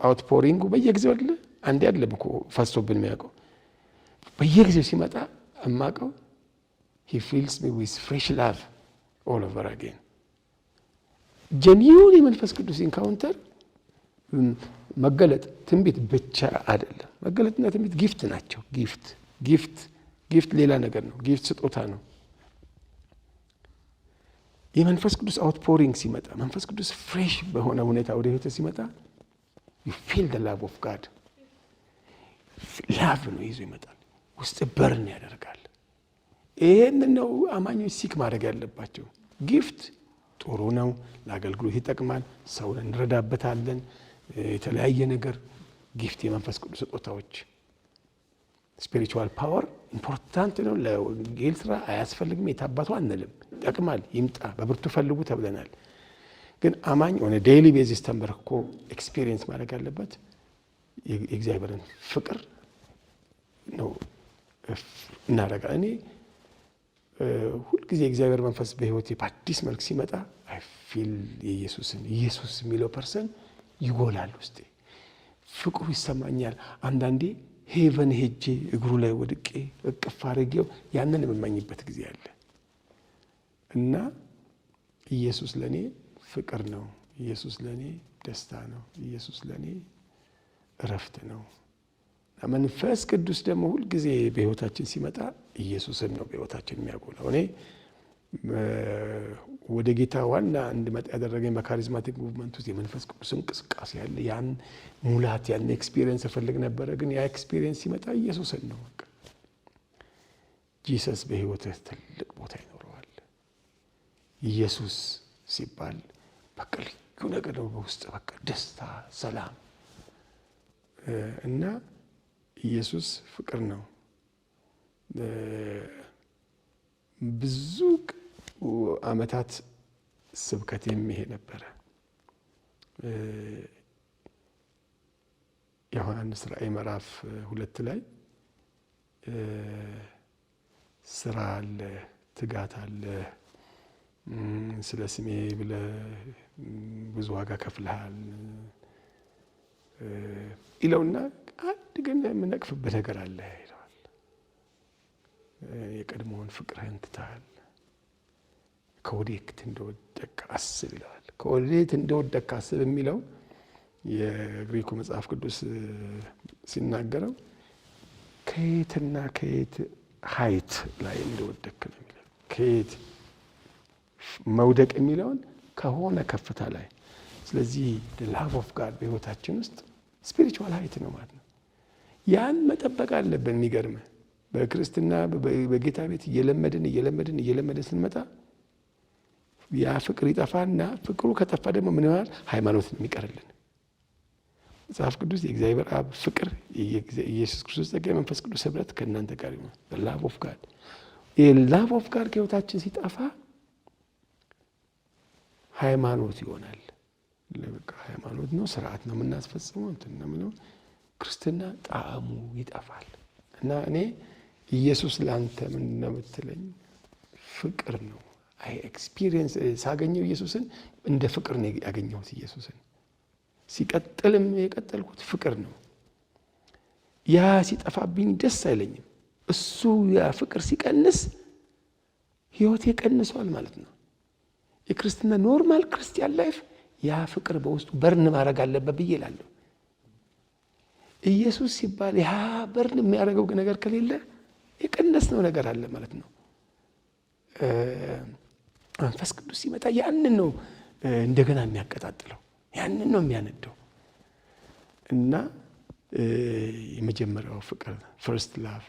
አውትፖሪንጉ በየጊዜው አይደለ አንዴ አይደለም እኮ ፈሶብን የሚያውቀው በየጊዜው ሲመጣ እማቀው he fills me with fresh love all over again። ጀኒዩን የመንፈስ ቅዱስ ኢንካውንተር መገለጥ ትንቢት ብቻ አይደለም። መገለጥና ትንቢት ጊፍት ናቸው። ጊፍት ሌላ ነገር ነው። ጊፍት ስጦታ ነው። የመንፈስ ቅዱስ አውትፖሪንግ ሲመጣ መንፈስ ቅዱስ ፍሬሽ በሆነ ሁኔታ ወደ ህይወት ሲመጣ you feel the love of God። ላቭ ነው ይዞ ይመጣል፣ ውስጥ በርን ያደርጋል። ይሄን ነው አማኞች ሲክ ማድረግ ያለባቸው። ጊፍት ጥሩ ነው፣ ለአገልግሎት ይጠቅማል፣ ሰውን እንረዳበታለን፣ የተለያየ ነገር። ጊፍት የመንፈስ ቅዱስ ስጦታዎች ስፒሪቹዋል ፓወር ኢምፖርታንት ነው። ለወንጌል ስራ አያስፈልግም የታባቱ አንልም፣ ይጠቅማል፣ ይምጣ፣ በብርቱ ፈልጉ ተብለናል። ግን አማኝ ሆነ ዴይሊ ቤዚስ ተንበርክኮ ኤክስፒሪየንስ ማድረግ ያለበት የእግዚአብሔርን ፍቅር ነው እናደርጋለን። እኔ ሁልጊዜ የእግዚአብሔር መንፈስ በህይወቴ በአዲስ መልክ ሲመጣ አይ ፊል ኢየሱስ የሚለው ፐርሰን ይጎላል ውስጤ፣ ፍቅሩ ይሰማኛል። አንዳንዴ ሄቨን ሄጄ እግሩ ላይ ወድቄ እቅፍ አድርጌው ያንን የምመኝበት ጊዜ አለ እና ኢየሱስ ለኔ ፍቅር ነው፣ ኢየሱስ ለኔ ደስታ ነው፣ ኢየሱስ ለኔ እረፍት ነው። መንፈስ ቅዱስ ደግሞ ሁልጊዜ በህይወታችን ሲመጣ ኢየሱስን ነው በህይወታችን የሚያጎላው። እኔ ወደ ጌታ ዋና እንድመጣ ያደረገኝ በካሪዝማቲክ ሙቭመንት ውስጥ የመንፈስ ቅዱስ እንቅስቃሴ ያለ ያን ሙላት ያን ኤክስፒሪየንስ እፈልግ ነበረ። ግን ያ ኤክስፒሪየንስ ሲመጣ ኢየሱስን ነው በቃ ጂሰስ በህይወትህ ትልቅ ቦታ ይኖረዋል። ኢየሱስ ሲባል በቃ ልዩ ነገር ነው በውስጥ በቃ ደስታ፣ ሰላም እና ኢየሱስ ፍቅር ነው። ብዙ ዓመታት ስብከቴም ይሄ ነበረ። ዮሐንስ ራእይ ምዕራፍ 2 ላይ ስራ አለ፣ ትጋት አለ፣ ስለ ስሜ ብለህ ብዙ ዋጋ ከፍለሃል ይለውና አንድ ግን የምነቅፍበት ነገር አለ ይለዋል። የቀድሞውን ፍቅርህን ትተሃል፣ ከወዴት እንደወደቅ አስብ ይለዋል። ከወዴት እንደወደቅ አስብ የሚለው የግሪኩ መጽሐፍ ቅዱስ ሲናገረው ከየትና ከየት ሀይት ላይ እንደወደቅ ነው የሚለው። ከየት መውደቅ የሚለውን ከሆነ ከፍታ ላይ። ስለዚህ ላቭ ኦፍ ጋድ በህይወታችን ውስጥ ስፒሪቹዋል ሀይት ነው ማለት ነው። ያን መጠበቅ አለብን። የሚገርምህ በክርስትና በጌታ ቤት እየለመድን ስንመጣ ያ ፍቅር ይጠፋና ፍቅሩ ከጠፋ ደግሞ ምን ይሆናል? ሃይማኖት ነው የሚቀርልን። መጽሐፍ ቅዱስ የእግዚአብሔር አብ ፍቅር፣ የኢየሱስ ክርስቶስ ጸጋ፣ የመንፈስ ቅዱስ ህብረት ከእናንተ ጋር ይሁን። ላቭ ኦፍ ጋድ። ላቭ ኦፍ ጋድ ከህይወታችን ሲጠፋ ሃይማኖት ይሆናል። ለበቃ ሃይማኖት ነው፣ ስርዓት ነው የምናስፈጽመው እንትን ነው ምነው። ክርስትና ጣዕሙ ይጠፋል። እና እኔ ኢየሱስ ላንተ ምን ነው የምትለኝ? ፍቅር ነው። አይ ኤክስፒሪየንስ ሳገኘው ኢየሱስን እንደ ፍቅር ነው ያገኘሁት ኢየሱስን። ሲቀጥልም የቀጠልኩት ፍቅር ነው። ያ ሲጠፋብኝ ደስ አይለኝም። እሱ ያ ፍቅር ሲቀንስ ህይወቴ ቀንሷል ማለት ነው። የክርስትና ኖርማል ክርስቲያን ላይፍ ያ ፍቅር በውስጡ በርን ማድረግ አለበት ብዬ እላለሁ። ኢየሱስ ሲባል ያ በርን የሚያደርገው ነገር ከሌለ የቀነስነው ነገር አለ ማለት ነው። መንፈስ ቅዱስ ሲመጣ ያንን ነው እንደገና የሚያቀጣጥለው፣ ያንን ነው የሚያነደው። እና የመጀመሪያው ፍቅር ፈርስት ላቭ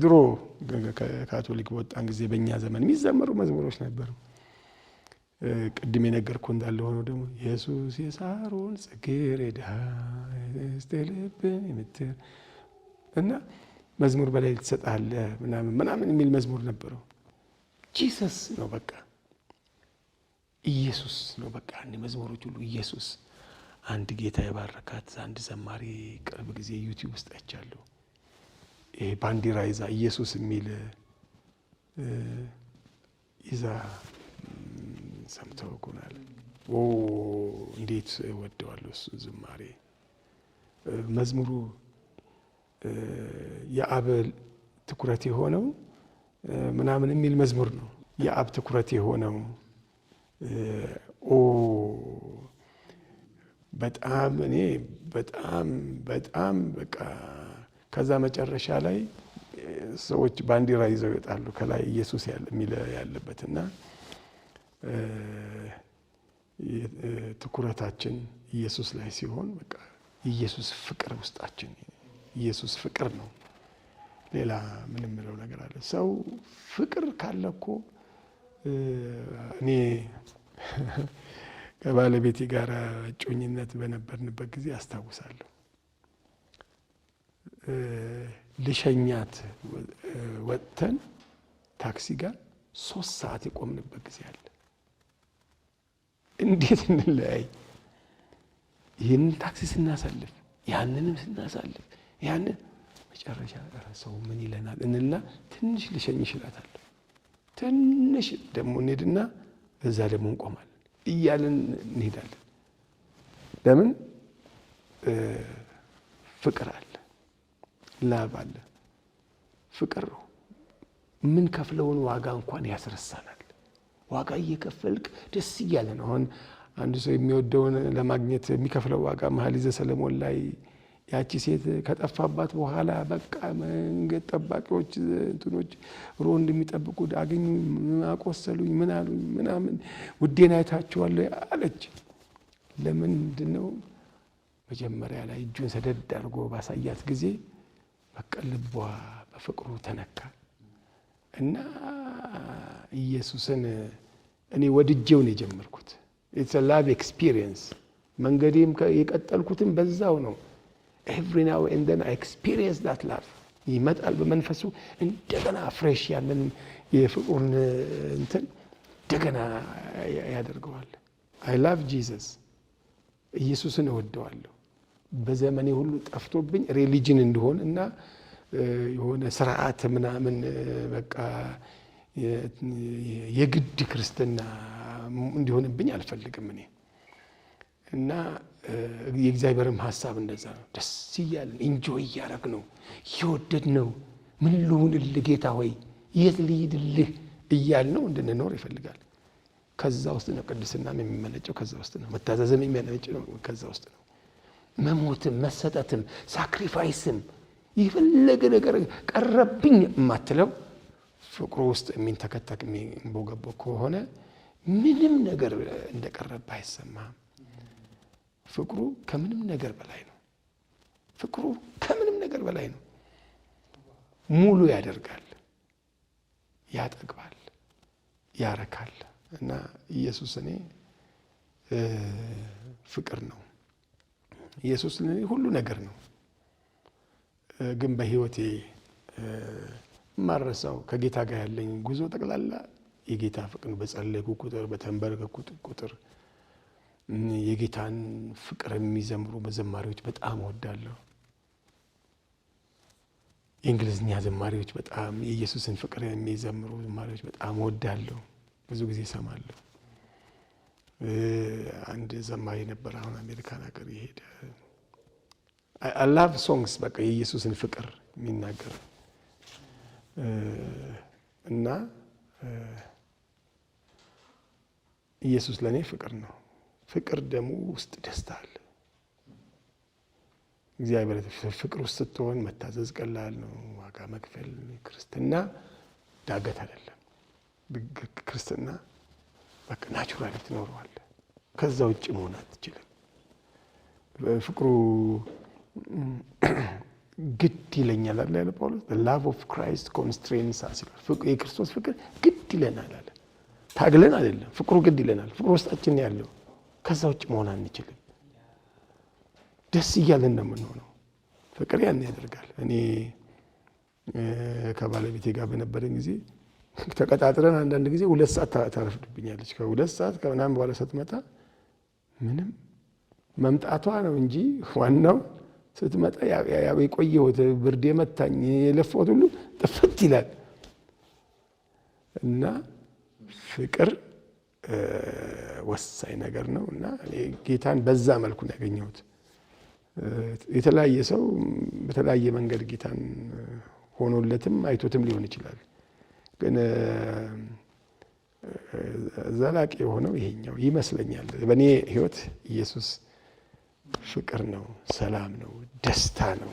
ድሮ ካቶሊክ በወጣን ጊዜ በእኛ ዘመን የሚዘመሩ መዝሙሮች ነበሩ። ቅድም የነገርኩ እንዳለ ሆኖ ደግሞ ኢየሱስ የሳሮን ጽጌረዳ ስትልብን የምትር እና መዝሙር በላይ ትሰጣለህ ምናምን የሚል መዝሙር ነበረው። ጂሰስ ነው በቃ ኢየሱስ ነው በቃ። እኔ መዝሙሮች ሁሉ ኢየሱስ። አንድ ጌታ የባረካት አንድ ዘማሪ ቅርብ ጊዜ ዩቲዩብ ውስጥ አይቻለሁ። ይሄ ባንዲራ ይዛ ኢየሱስ የሚል ይዛ ሰምተው ኮናል። እንዴት ወደዋለሁ እሱ ዝማሬ። መዝሙሩ የአብ ትኩረት የሆነው ምናምን የሚል መዝሙር ነው። የአብ ትኩረት የሆነው በጣም እኔ በጣም በቃ ከዛ መጨረሻ ላይ ሰዎች ባንዲራ ይዘው ይወጣሉ ከላይ ኢየሱስ የሚል ያለበትና ትኩረታችን ኢየሱስ ላይ ሲሆን በቃ ኢየሱስ ፍቅር ውስጣችን ኢየሱስ ፍቅር ነው። ሌላ ምን የምለው ነገር አለ? ሰው ፍቅር ካለ እኮ እኔ ከባለቤቴ ጋር እጮኝነት በነበርንበት ጊዜ አስታውሳለሁ። ልሸኛት ወጥተን ታክሲ ጋር 3 ሰዓት የቆምንበት ጊዜ አለ። እንዴት እንለያይ? ይህንን ታክሲ ስናሳልፍ ያንንም ስናሳልፍ ያንን መጨረሻ ሰው ምን ይለናል እንልና ትንሽ ልሸኝ ይችላታል። ትንሽ ደግሞ እንሄድና እዛ ደግሞ እንቆማለን እያልን እንሄዳለን። ለምን? ፍቅር አለ፣ ላብ አለ። ፍቅር ምን ከፍለውን ዋጋ እንኳን ያስረሳናል። ዋጋ እየከፈልክ ደስ እያለ ነው። አሁን አንድ ሰው የሚወደውን ለማግኘት የሚከፍለው ዋጋ መኃልየ ሰሎሞን ላይ ያቺ ሴት ከጠፋባት በኋላ በቃ መንገድ ጠባቂዎች እንትኖች ሮንድ የሚጠብቁ አገኙ፣ አቆሰሉኝ፣ ምን አሉኝ ምናምን ውዴን አይታችኋለሁ አለች። ለምንድን ነው? መጀመሪያ ላይ እጁን ሰደድ አድርጎ ባሳያት ጊዜ በቃ ልቧ በፍቅሩ ተነካ እና ኢየሱስን እኔ ወድጄው ነው የጀመርኩት። ኢትስ አ ላቭ ኤክስፒሪየንስ። መንገዴም የቀጠልኩትም በዛው ነው። ኤቭሪ ናው ኤንድ ዘን አይ ኤክስፒሪየንስ ዳት ላቭ። ይመጣል በመንፈሱ እንደገና ፍሬሽ ያንን የፍቅሩን እንትን እንደገና ያደርገዋል። አይ ላቭ ጂሰስ። ኢየሱስን እወደዋለሁ። በዘመኔ ሁሉ ጠፍቶብኝ ሪሊጅን እንደሆን እና የሆነ ስርዓት ምናምን በቃ የግድ ክርስትና እንዲሆንብኝ አልፈልግም እኔ። እና የእግዚአብሔርም ሐሳብ እንደዛ ነው። ደስ እያልን ኢንጆይ እያደረግ ነው እየወደድ ነው። ምን ልሁንልህ ጌታ ሆይ የት ልሂድልህ እያል ነው እንድንኖር ይፈልጋል። ከዛ ውስጥ ነው ቅድስናም የሚመነጨው፣ ከዛ ውስጥ ነው መታዘዝም የሚመነጨው፣ ከዛ ውስጥ ነው መሞትም መሰጠትም ሳክሪፋይስም የፈለገ ነገር ቀረብኝ የማትለው ፍቅሩ ውስጥ የሚንተከተክ የሚንቦገቦግ ከሆነ ምንም ነገር እንደቀረብህ አይሰማህም። ፍቅሩ ከምንም ነገር በላይ ነው። ፍቅሩ ከምንም ነገር በላይ ነው። ሙሉ ያደርጋል፣ ያጠግባል፣ ያረካል። እና ኢየሱስ እኔ ፍቅር ነው። ኢየሱስ ለኔ ሁሉ ነገር ነው። ግን በህይወቴ ማረሳው ከጌታ ጋር ያለኝ ጉዞ ጠቅላላ የጌታ ፍቅር ነው። በጸለይኩ ቁጥር በተንበረከኩ ቁጥር የጌታን ፍቅር የሚዘምሩ መዘማሪዎች በጣም እወዳለሁ። የእንግሊዝኛ ዘማሪዎች በጣም የኢየሱስን ፍቅር የሚዘምሩ ዘማሪዎች በጣም እወዳለሁ። ብዙ ጊዜ እሰማለሁ። አንድ ዘማሪ ነበር አሁን አሜሪካን ሀገር የሄደ I love songs በቃ የኢየሱስን ፍቅር የሚናገር እና ኢየሱስ ለኔ ፍቅር ነው። ፍቅር ደግሞ ውስጥ ደስታ አለ። እግዚአብሔር ፍቅር ውስጥ ስትሆን መታዘዝ ቀላል ነው። ዋጋ መክፈል ክርስትና ዳገት አይደለም። ክርስትና በቃ ናቹራሊ ትኖረዋለህ። ከዛ ውጭ መሆን አትችልም። ፍቅሩ ግድ ይለኛል አለ ጳውሎስ። the love of Christ constrains us። የክርስቶስ ፍቅር ግድ ይለናል አለ። ታግለን አይደለም፣ ፍቅሩ ግድ ይለናል። ፍቅሩ ውስጣችን ያለው ከዛ ውጭ መሆን አንችልም። ደስ እያለን ነው የምንሆነው። ፍቅር ያን ያደርጋል። እኔ ከባለቤቴ ጋር በነበረን ጊዜ ተቀጣጥረን አንዳንድ ጊዜ 2 ሰዓት ታረፍድብኛለች። ከ2 ሰዓት ከምናምን በኋላ ስትመጣ ምንም መምጣቷ ነው እንጂ ዋናው ስትመጣ ያው የቆየሁት ብርድ የመታኝ የለፈውት ሁሉ ጥፍት ይላል። እና ፍቅር ወሳኝ ነገር ነው። እና ጌታን በዛ መልኩ ነው ያገኘሁት። የተለያየ ሰው በተለያየ መንገድ ጌታን ሆኖለትም አይቶትም ሊሆን ይችላል። ግን ዘላቂ የሆነው ይሄኛው ይመስለኛል። በእኔ ህይወት ኢየሱስ ፍቅር ነው፣ ሰላም ነው፣ ደስታ ነው።